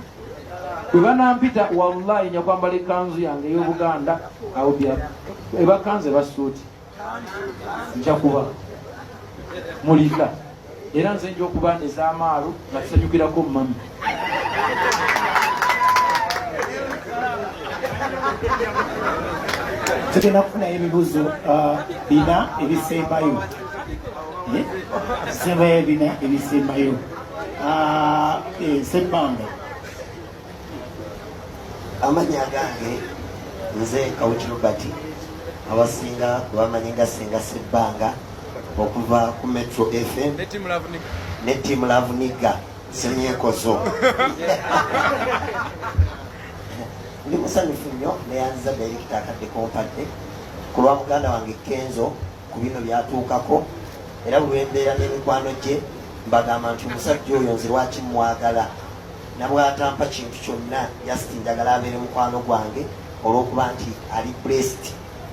bwe banampita wallahi nyakwambala ekanzu yange ey'obuganda awubya ebakanzu ebasuuti njakuba mulika era nze nja okuba ez'amaalu nga tusanyukirako mami. Tugenda kufunayo ebibuuzo bina ebisembayo. Tusembayo bina ebisembayo. Sebbanga. Amanya gange nze Kawuki Robert abasinga bamanyi nga Senga Sebbanga okuva ku Metro FM ne Team Lavuniga Semyekozo. Ndi musanyufu nnyo neyanziza Director akadde kompadde ku lwa muganda wange Kenzo ku bino byatuukako era bwembeera n'emikwano gye mbagamba nti omusajja oyo nze lwaki mwagala nabwatampa kintu kyonna yasiti njagala abeere mukwano gwange olw'okuba nti ali blessed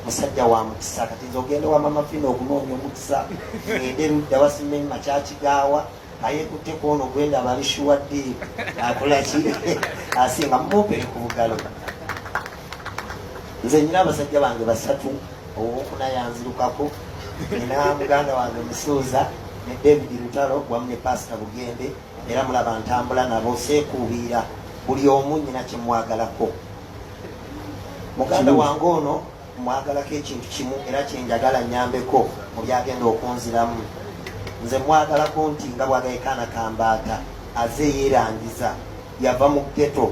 musajja wa mukisa. Kati nze ogenda wa mama Fina okunoonya omukisa ngende ludda wasimeni makyakigaawa ayekutte kwono gwenda abalishuwadde akolaki asinga mumupere ku bugalo. Nze nyina abasajja bange basatu owokuna yanzirukako nina muganda wange Musuuza ne David Lutalo wamu ne Pastor Bugende era mulaba ntambula nabo seekuubira buli omu nyina kyemwagalako. Muganda wange ono mwagalako ekintu kimu era kyenjagala nyambeko mu byagenda okunziramu. Nze mwagalako nti nga bwagayekaana kambaata aze yeerangiza yava mu ghetto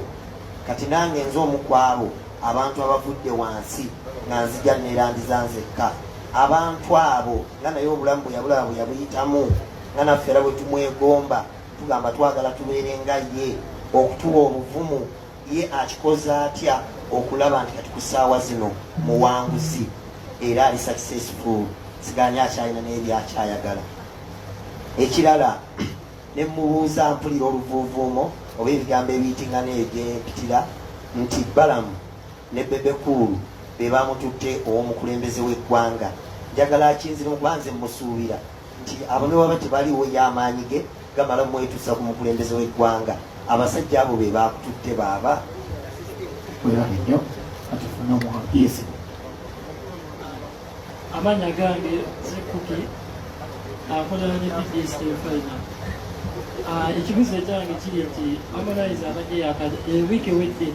kati nange nze omukwabo abantu abavudde wansi nga nzija neerangiza nzekka. Abantu abo nga naye obulamu bwe yabulaba bwe yabuyitamu nga naffe era bwe tumwegomba tugamba twagala tubeere nga ye okutuwa obuvumu ye akikoze atya okulaba nti kati ku ssaawa zino muwanguzi era ali successful siganya akyalina n'ebyakyayagala. Ekirala ne mubuuza mpulira oluvuuvuumo oba ebigambo ebiyitinga n'ebyempitira nti Balamu ne Bebe Cool be bamututte ow'omukulembeze w'eggwanga. Njagala akinzirimu kuba nze musuubira nti abo ne baba tebaliwo y'amaanyi ge gamala mwetuusa ku mukulembeze w'eggwanga. Abasajja abo be bakututte baaba. Nnyo atufuna omuhapiisi. Amanya gange Zekuki akolera ne BDS final. Ekibuzo ekyange kiri nti Harmonize abadde wiiki ewedde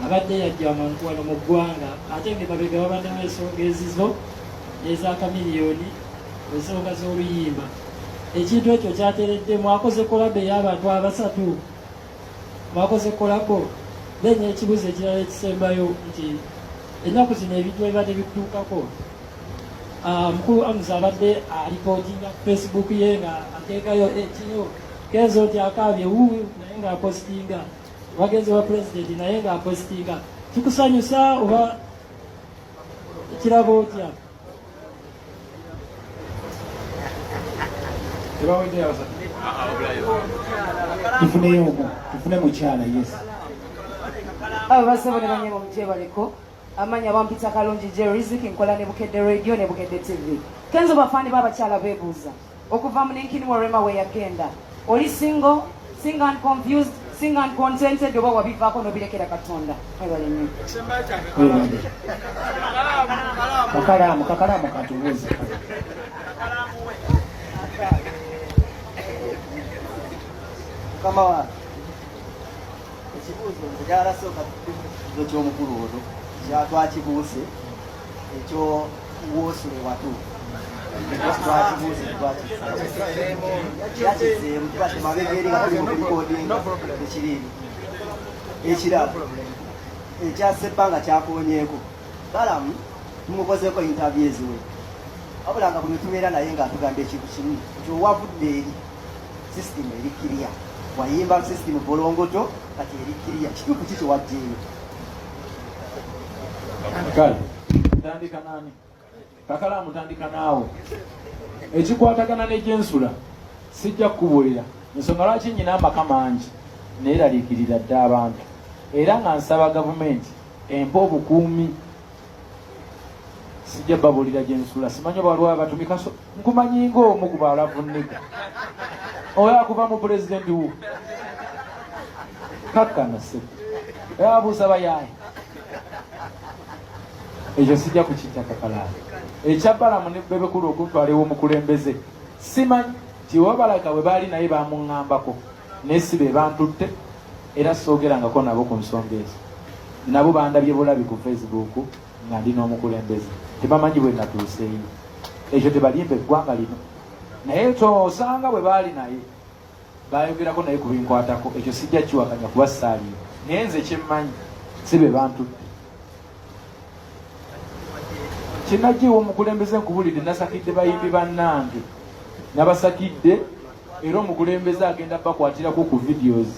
abadde yajja wano mu ggwanga ate ng'emabega babaddewo ensonga ezizo eza kamiliyoni ensonga z'oluyimba. Ekintu ekyo kyatereddemu akoze kolabo ey'abantu abasatu bakoze kolabo. Then ekibuzo ekirala ekisembayo nti ennaku zino ebintu ebibadde bituukako mukulu Amusa abadde alipootinga ku Facebook ye nga ateekayo ekiro Kenzo nti akaabye naye ng'apositinga wagenzi wa pulezidenti naye ng'apositinga. Kikusanyusa oba kiraba otya? Tufune mukyala yes. Abo basaba ne banyema omukyebaleko amanya bampita kalungi Jeriziki nkola ne Bukedde Radio ne Bukedde TV. Kenzo bafani babakyala beebuuza okuva mu Nenkini Warema we yagenda oli single and confused sing and contented oba wabivaako nobirekera Katonda. Mwebale nnyo. Kakalamu katubuuze. Kama wa ekibuuzo njagala sooka tukibuuzo ky'omukulu ono kyatwakibuuse ekyo woosule watu twakibuuse twakizeemu tubadde mabega eri nga tuli mu kulikodinga ekiriiri ekirala ekyasebbanga kyakoonyeeko Balamu tumukozeeko interview eziwe wabula nga buli tubeera naye ng'atugamba ekintu kimu nti owavudde eri system eri kiriya wayimba system bolongoto kati eri kiriya kituufu ki kyewajjeeyo kale ntandika nani Kakalamu ntandika naawe ekikwatagana n'egyensula sijja kukubuulira ensonga lwaki nyina amaka mangi neeraliikirira dde abantu era nga nsaba gavumenti empa obukuumi sijja babuulira gyensula simanyi obalwa batumika nkumanyi ng'omu ku baalavunneka oyo akuva mu pulezidenti wo kakkana se abuusa bayaye ekyo sijja kukittaka kalaala ekyabalamu ne bebekulu okuntwalewo omukulembeze simanyi tiwabalaka bwe baali naye bamuŋŋambako naye si be bantutte era soogerangako nabo ku nsonga ezo nabo bandabye bulabi ku Facebook nga ndi n'omukulembeze tebamanyi bwe natuuseeyo ekyo tebalimba eggwanga lino naye tosanga bwe baali naye bayogerako naye ku binkwatako ekyo sijja kiwakanya kuba saaliyo naye nze kyemmanyi si be bantutte kinagiwa omukulembeze nkubulidde nasakidde bayimbi bannange nabasakidde era omukulembeze agenda bakwatirako ku videos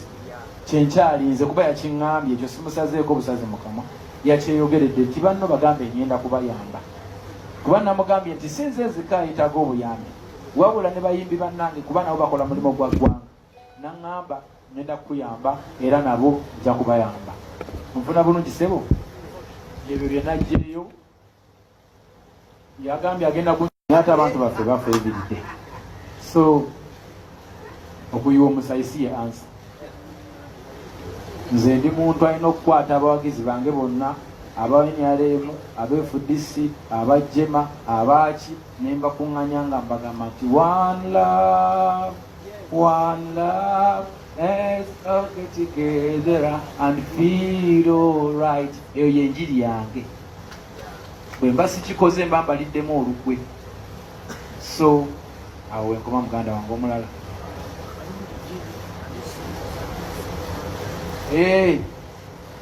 kyenkyalinze kuba yakiŋŋambye ekyo simusazeeko busaze mukama yakyeyogeredde nti banno bagambe ngenda kubayamba kuba namugambye nti sinze zikayitaga obuyambi wabula ne bayimbi bannange kuba nabo bakola mulimu gwa ggwanga naŋŋamba ngenda kukuyamba era nabo nja kubayamba nfuna bulungi sebo ebyo byenajjeeyo yagambye agenda ate abantu baffe bafa ebiridde so okuyiwa omusayisi ye ansa nze ndi muntu alina okukwata abawagizi bange bonna aba NRM ab'FDC abajema abaki nembakuŋŋanya nga mbagamba nti one love let's all get together and feel all right eyo yenjiri yange bwe mba sikikoze mba mbaliddemu olugwe so awo wenkoma muganda wange omulala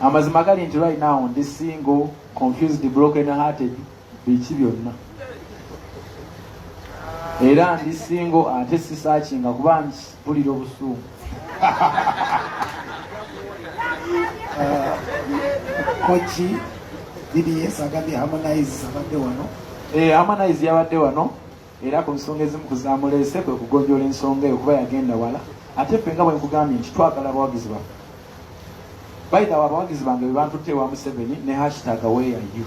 amazima gali nti right now ndi single confused broken hearted biki byonna era ndi single ate sisakinga kuba mpulira obusuumu kochi DDS agambye Harmonize abadde wano Harmonize yabadde wano era ku nsonga ezimu kuzamuleese kwe kugonjola ensonga eyo kuba yagenda wala ate ffe nga bwe nkugambye nti twagala abawagizi baffe bayita abawagizi bange be bantutte wa Museveni ne hashtag where are you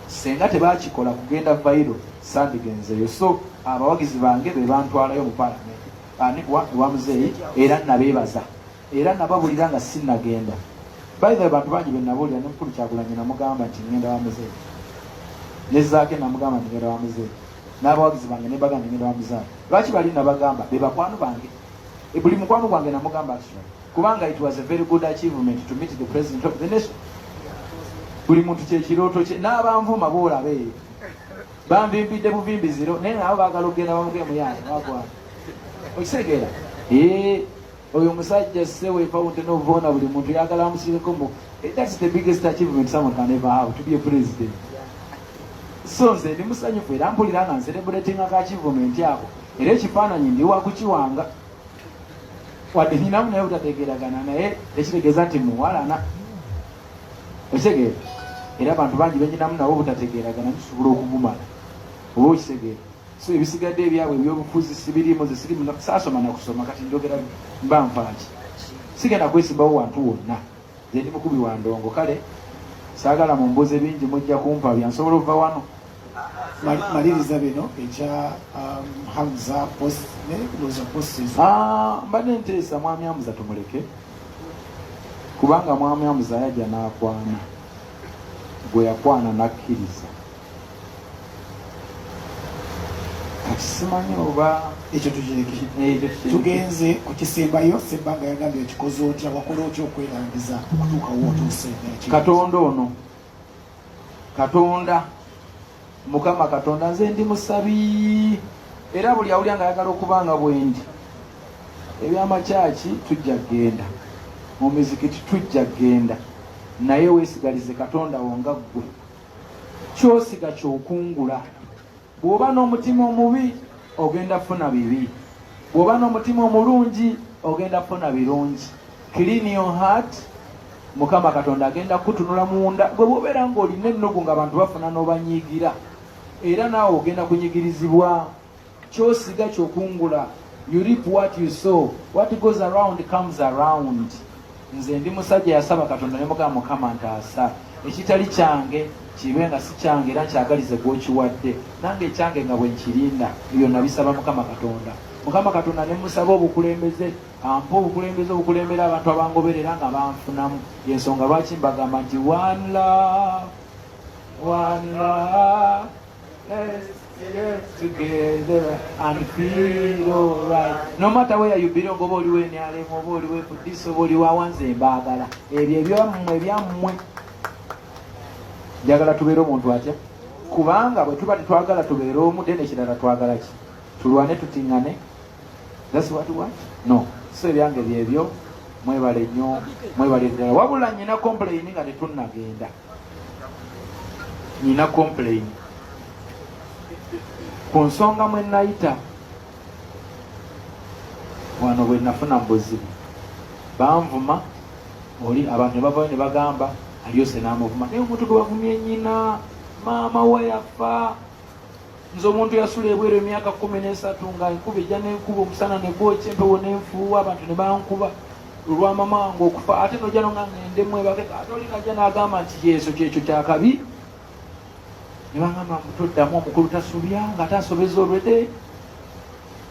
senga tebakikola kugenda viral sandigenzeyo so abawagizi bange be bantwalayo mu parliament ani wa muzeeyi era nabeebaza era nababulira nga sinnagenda bayita abantu bangi be nabulira ne mukulu Kyagulanyi namugamba nti ngenda wa muzeeyi nezaake namugamba nti ngenda wa muzeeyi n'abawagizi bange ne bagamba ngenda wa muzeeyi lwaki bali nabagamba be bakwano bange buli mukwano gwange namugamba atyo kubanga it was a very good achievement to meet the president of the nation buli muntu kyekirooto kye n'abanvuma boolabe banvimbidde buvimbiziro naye nabo baagala okugenda bamugemu wagwana okitegeera oyo omusajja seweepawunte novoona buli muntu yagala amusirekomu that's the biggest achievement someone can ever have to be a president so nze ndi musanyufu era mpulira nga nserebulatinga ka achievement ako era ekifaananyi ndi wakukiwanga wadde ninamu naye butategeragana naye ekitegeeza nti muwalana okitegeera era abantu bangi benyinamu nabo butategeragana tusobola okugumala oba okitegeera so ebisigadde ebyabwe ebyobufuzi sibirimu ze sirimu saasoma nakusoma kati njogera mba nfaaki sigenda kwesimbawo wantu wonna ze ndi mukubi wa ndongo kale saagala mumbuuze bingi mujja kumpa byansobola okuva wano maliriza bino ekya Hamza post ne loza post mbadde nteesa mwami Hamza tumuleke kubanga mwami Hamza yajja n'akwana gwe yakwana nakkiriza kati simanyi oba ekyo tukireke tugenze kukisembayo sebbanga yagambye ekikoze otya wakola otya okwerangiza okutuuka wootuuse Katonda ono Katonda Mukama Katonda nze ndi musabi era buli awulya nga ayagala okubanga bwendi ebyamakyaki tujja genda mu mizikiti tujja genda naye weesigalize Katonda wonga ggwe kyosiga kyokungula bw'oba n'omutima omubi ogenda funa bibi bw'oba n'omutima omulungi ogenda funa birungi clean your heart Mukama Katonda agenda kutunula munda gwe bw'obeera ng'olina ennogu ng'abantu bafuna n'obanyiigira era naawe ogenda kunyigirizibwa kyosiga kyokungula you reap what you sow what goes around comes around nze ndi musajja yasaba Katonda ne mugamba Mukama ntaasa ekitali kyange kibe nga si kyange era nkyagalize gw'okiwadde nange ekyange nga bwe nkirinda ebyo nabisaba Mukama Katonda ne musaba obukulembeze ampa obukulembera abantu abangoberera nga banfunamu. Yensonga lwaki mbagamba nti one love, let's get together and feel alright. No matter where you belong, oba oliwo NRM, oba oliwo FDC, oba oliwo awanze mbaagala. Ebyo ebyammwe njagala tubeere omuntu atya. Kubanga bwe tuba tetwagala tubeere omu, then ekirala twagala ki? Tulwane tutiŋŋane. That's what we want? No. So ebyange byebyo, mwebale nnyo, mwebale ddala. Wabula nnyina complain nga tetunnagenda. Nina complain. Ku nsonga mwe nayita wano bwe nafuna mbuzibu. Banvuma, oli abantu ne bavayo ne bagamba aliyose n'amuvuma. Naye omuntu gwe bavumye nnyina, maama we yafa. Nze omuntu yasula ebweru emyaka 13 nga enkuba ejja n'enkuba omusana ne gwokya empewo n'enfuuwa abantu ne bankuba olwa mama wange okufa. Ate nojja nonga ngendemu ebake ate oli kajja n'agamba nti yeso kyekyo kyakabi. Ne bangamba toddamu omukulu tasobya nga tasobeza olwedde.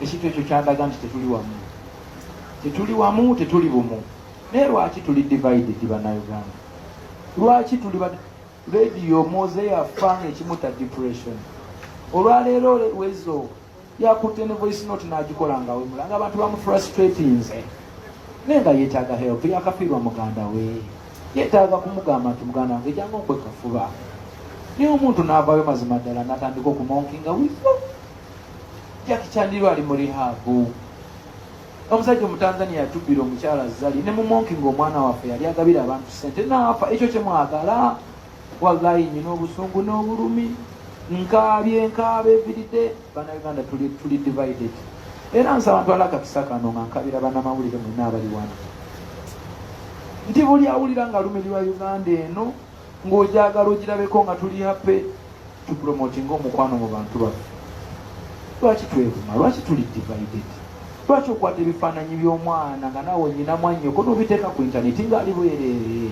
Ekintu ekyo kyandaga nti tetuli wamu. Tetuli wamu, tetuli bumu. Naye lwaki tuli divided bannayuganda? Lwaki tuli radio Moze yafa ng'ekimuta depression? Olwaleero wezo yakutte ne voice note n'agikola nga wemula nga abantu bamufrustratinze. Naye nga yeetaaga help, yakafiirwa muganda we. Yeetaaga kumugamba nti muganda wange jjangu nkwe kafuba. Naye omuntu n'avaayo mazima ddala n'atandika okumonkinga wizo. Jackie Chandiru ali mu rihabu. Omusajja Omutanzania yatubbira omukyala Zali ne mu monkinga omwana waffe yali agabira abantu ssente n'afa. Ekyo kye mwagala. Wallahi nyina obusungu n'obulumi. Nkaabye eviridde. Bannayuganda tuli divided. Era nsaba ntwala akakisa kano nga nkabira bannamawulire mwenna abali wano. Nti buli awulira nga lumirirwa Uganda eno ng'ojagala ogirabeko nga tuli happy tupromotinga omukwano mu bantu baffe. Lwaki twevuma? Lwaki tuli divided? Lwaki okwata ebifaananyi by'omwana nga naawe nyina mwannyoko n'obiteeka ku intaneti ng'ali bwereere?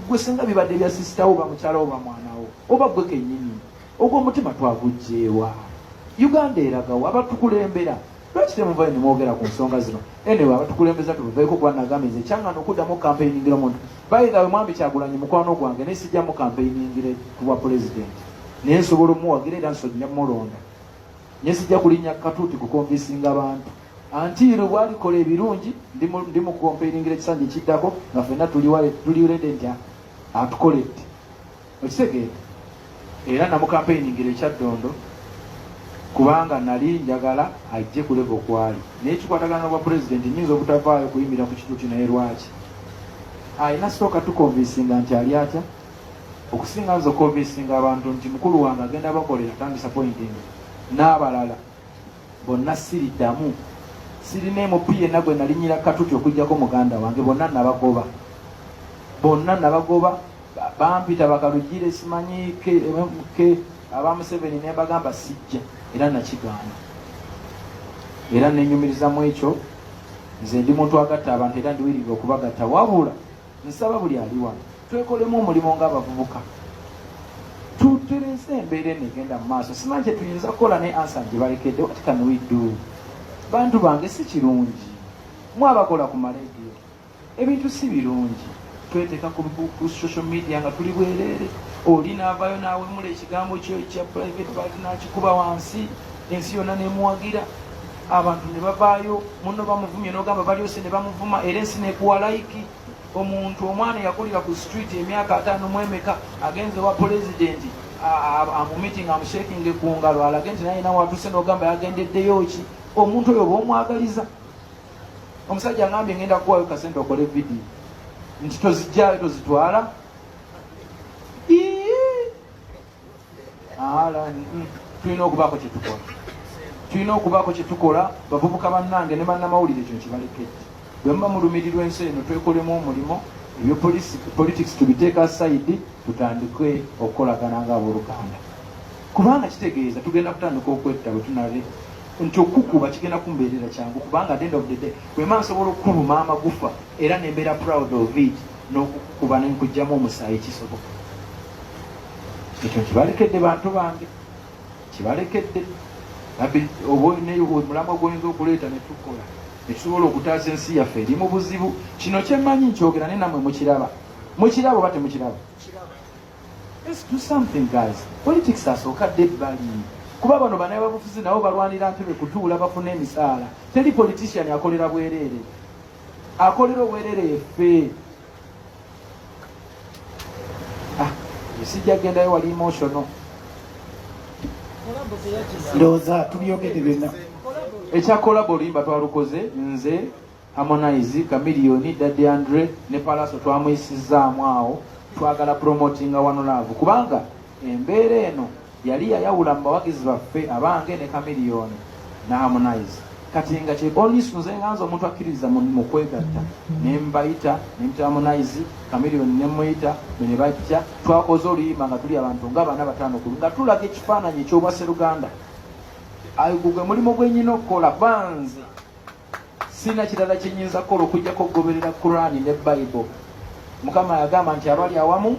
Gwe singa bibadde bya sisita oba mukyala oba mwanawo oba gwe kennyini ogw'omutima twaguggyeewa. Uganda eragawa abatukulembera. Lwaki temuvayo ne mwogera ku nsonga zino? Anyway, abatukulembeza tubivaeko kuba nagambye ekyangana okuddamu campaigningira omuntu. By the way, Mwami Kyagulanyi mukwano gwange naye sijjamu campaigningira kuba pulezidenti. Naye nsobola omuwagira era nsojja mulonda. Naye sijja kulinnya katuuti kukonvinsinga abantu. Antiiro bwalikola ebirungi ndi mu campaigningira ekisanja ekiddako nga ffenna tuli ready nti atukolette. Okitegeera? Era namu campaigningira ekyaddondo kubanga nali njagala ajje ku level kwali. Naye kikwatagana bwa pulezidenti nnyinza obutavaayo kuyimirira ku kituuti naye lwaki? Ayina sooka tukonvinsinga nti ali atya? Okusinga nze okonvinsinga abantu nti mukulu wange agenda bakolera tandisappointing. N'abalala bonna siriddamu. Sirina MP yenna gwe nalinyira katuuti okuggyako muganda wange. Bonna nabagoba bampita bakalugire simanyi ke aba Museveni ne bagamba sijja era nakigaana. Era nenyumirizamu ekyo nze ndi muntu agatta abantu era ndiwiriga okubagatta. Wabula nsaba buli ali wano twekolemu omulimu ng'abavubuka tuterese embeera enegenda mu maaso. Simanyi kye tuyinza kukola ne ansa gye balekedde. What can we do? Bantu bange si kirungi mwabakola ku maleediyo ebintu si birungi. Tweteeka ku social media nga tuli bwereere. Oli n'avaayo n'awemula ekigambo kyo ekya private party n'akikuba wansi, ensi yonna nemuwagira. Abantu ne bavaayo munno bamuvumye n'ogamba balyose ne bamuvuma era ensi nekuwa like. Omuntu omwana yakulira ku street emyaka 5 mu emeka agenze wa pulezidenti amumeeting amushakinge ku ngalo alage nti naye nawe atuse n'ogamba yagendeddeyo ki? Omuntu oyo bw'omwagaliza. Omusajja ngambye ngenda kuwayo kasente okole vidiyo nti tozijjayo tozitwala. Tulina okubaako kye tukola. Bavubuka bannange ne bannamawulire ekyo kibalekedde. Bwe muba mulumirirwa ensi eno twekolemu omulimo. Ebyo politics tubiteeka aside tutandike okukolagana ng'abooluganda. Kubanga kitegeeza tugenda kutandika okwetta bwe tunale nti okukuba kigenda kumbeerera kyangu kubanga at the end of the day bwe mba nsobola okukubuma amagufa era nembeera proud of it n'okukuba nenkugjamu omusaayi kisoboka. Ekyo kibalekedde bantu bange, kibalekedde. Oba omulamwa gw'oyinza okuleeta ne tukola ekisobola okutaasa ensi yaffe eri mu buzibu. Kino kyemmanyi nkyogera ne nammwe mukiraba oba temukiraba. Let's do something guys. Politics asooka dde ebbali, kuba bano banababufuzi nabo balwanira ntebe kutuula bafuna emisaala. Teri politician akolera bwereere, akolera obwereere yeffe. Sijja gendayo wali emotional. Ndowooza tubyogedde byonna. Ekya kolabo limba twalukoze nze Harmonize, Chameleone, Daddy Andre ne Palaso twamuyisizaamu awo, twagala promotinga One Love kubanga embeera eno yali yayawula mu bawagizi baffe abange ne Chameleone na Harmonize. Kati nga kye only nze nganza omuntu akkiriza mu kwegatta ne mbayita ne Harmonize, Chameleone ne muyita ne bajja twakoze oluyimba nga tuli abantu nga bana batano nga tulaga ekifaananyi eky'obwa Sseruganda. Gwe mulimu gwennyina okukola banze sina kirala kyenyinza kukola okujjako okugoberera Kurani ne Bible. Mukama yagamba nti agali awamu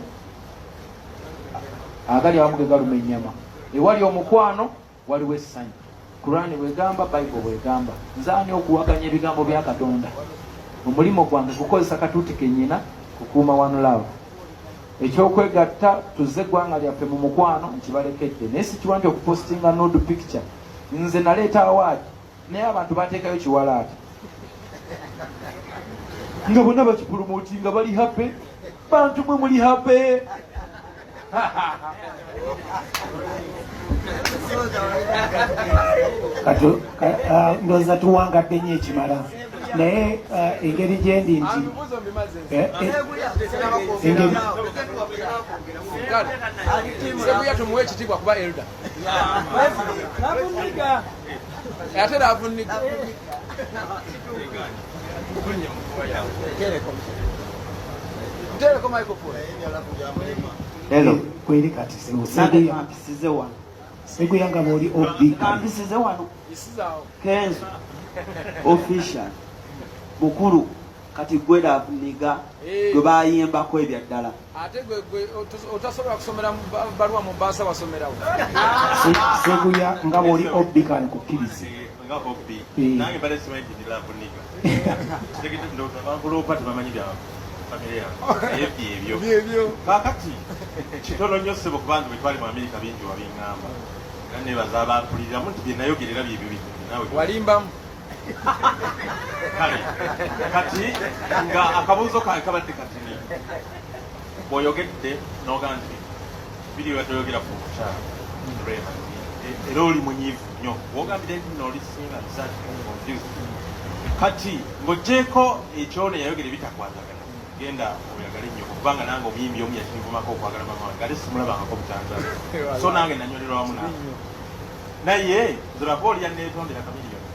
ge galuma ennyama, ewali omukwano waliwo essanyu. Kurani bwegamba, Bible bwegamba. Nzaani okuwakanya ebigambo bya Katonda. Omulimu gwange kukozesa katuuti kennyina kukuuma One Love. Ekyokwegatta tuzze eggwanga lyaffe mu mukwano nkibalekedde, naye sikiwa nti okupostinga nude picture. Nze naleeta award naye abantu bateekayo kiwalaata nga bonna bakipulumuuti nga bali happy. Bantu mwe muli happy. Ndowooza tuwangadde nnyo ekimala naye engeri gyendi nti Sebuya tumuwe ekitiibwa kuba elda ate naavunniga ntereko microphone. Hello kweri kati mpisize wano Seguya nga bw'oli obbi mpisize wano Kenzo official mukulu kati gwe Lavuniga gwe bayimbako ebyaddala. Ate gwe otasobola kusomera baluwa mu Mbaasa wasomerawo. Seguya nga bw'oli obbi kani kukkirize nga obbi nange bale simanyi ndi Lavuniga tegete ndoto bakuloopa tebamanyi bya familia ebyo kakati kitono nnyo ssebo kubanga bwe twali mu Amerika bingi wabiŋŋamba nga nebaza abampuliriramu nti bye nayogerera byebyo nawe walimbamu kale kati nga akabuuzo kange kabadde katini bw'oyogedde n'ogamba nti biri batoyogera ku mukyala era oli munyiivu nnyo bw'ogambire nti nooli singa kati ng'oggyeko ekyone yayogera ebitakwatagana genda oyagale nnyo kubanga nange omuyimbi omu yakinvumako okwagala mama wange ate simulabangako butanzala so nange nanyolera wamu nawe naye nze lwava oli yanneetondera Chameleone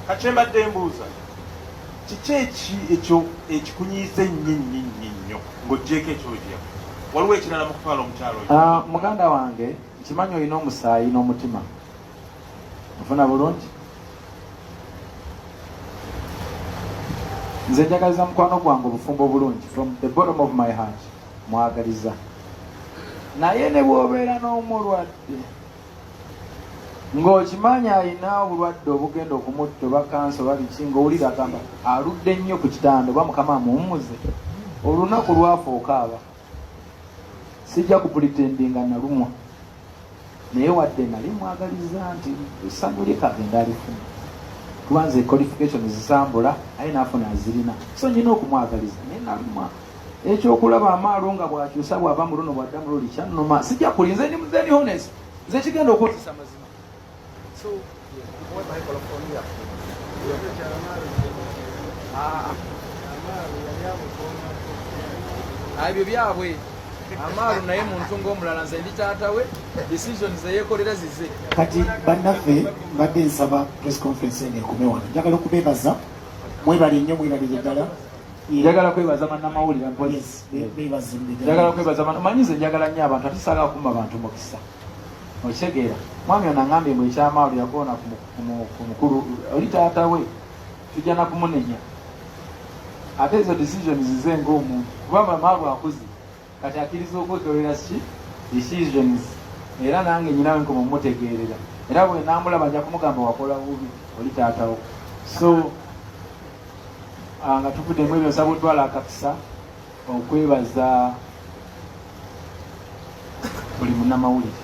kati mbadde mbuuza kiki ekyo ekikunyiiza ennyo ng'oggyeko ekyoyogera waliwo ekirala mu kutwala omukyalo oyo. Muganda wange nkimanyi olina omusaayi n'omutima ofuna bulungi. Nze njagaliza mukwano gwange obufumbo bulungi from the bottom of my heart mwagaliza, naye ne bw'obeera n'omulwadde ng'okimanyi alina obulwadde obugenda okumutta oba kansa oba biki ng'owulira agamba aludde nnyo ku kitanda oba mukama amuwummuze, olunaku lwafa okaaba. Sijja kupulitendinga nalumwa naye wadde nali mwagaliza nti essanyu lye kagenda alifuna kuba nze qualification zisambula aye naafuna azirina, so nyina okumwagaliza naye nalumwa. Ekyokulaba amaalo nga bw'akyusa bw'ava mu luno bw'adda mu luli kyannuma sijja kuli nze ni honest, nze kigenda okwotesa mazima. So ebyo byabwe amaalu naye muntu ng'omulala nze ndi taata we decision ze yeekolera zize. Kati bannaffe mbadde nsaba press conference eno ekume wano. Njagala okubeebaza mwebali nnyo mwebalire ddala. Njagala kwebaza bannamawulire mpoliisi. Njagala kwebaza manyize njagala nnyo abantu ate saagala kumma bantu mukisa. Okitegeera mwami ono aŋŋambye mbu ekyamaalu yakoona ku mukulu oli taata we tujja na kumunenya ate ezo decisions zize ng'omuntu kuba mamaalu akuze kati akkiriza okwekolera ki decisions era nange nyinawe nkoma mumutegeerera era bwe naamulaba nja kumugamba wakola bubi oli taatawo. So nga tuvuddemu ebyo nsaba otwala akakisa okwebaza buli munnamawulire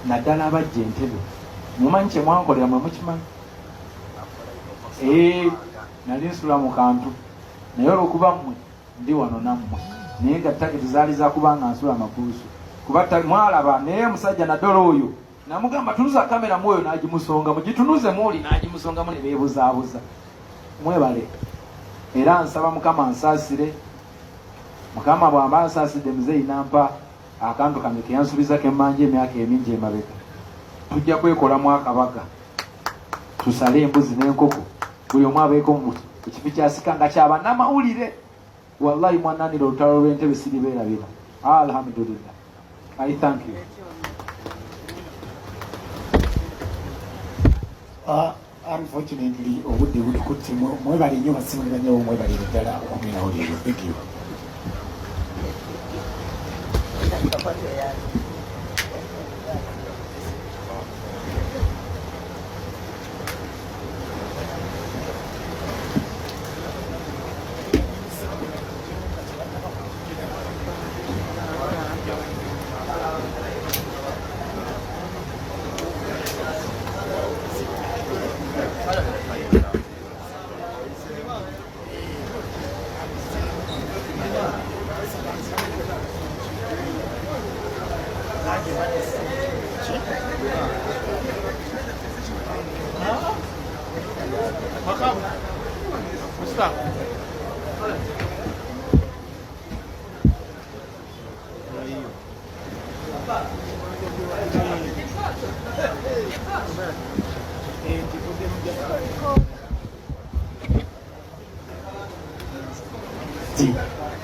naddala abajja Entebbe. Mumanyi kye mwankolera mwe mukimanyi? Nali nsula mu kantu naye olwokuba mmwe ndi wano nammwe naye nga taketi zaali zakubanga nsula makulusu kuba mwalaba naye musajja naddala oyo namugamba tunuza kamera mwoyo n'agimusonga mugitunuze muuli n'agimusongamu ne beebuzaabuza. Mwebale era nsaba Mukama ansaasire. Mukama bw'amba ansaasidde muzeeyi nampa akantu kange ke yansuubiza ke mmanja emyaka emingi emabega. Tujja kwekolamu akabaga tusale embuzi n'enkoko buli omu abeeko mu kifi kyasika nga kyabannamawulire. Wallahi mwananira olutalo lw'Entebbe siribeerabira. Alhamdulillah. I thank you. Unfortunately, obudde butukutte. Mwebale nnyo basimulira nnyo mwebalire ddala okumwinawulire. Thank you.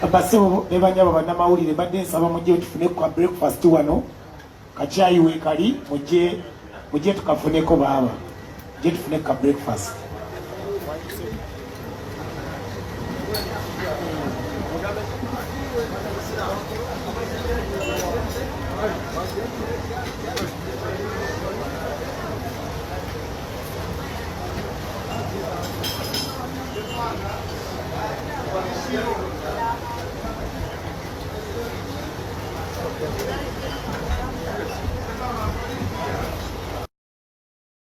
Abasebo bebanyaba bannamawulire badde nsaba mujje tufune kwa breakfast wano kacyayi weekali mujje tukafuneko baaba mujje tufune ka breakfast.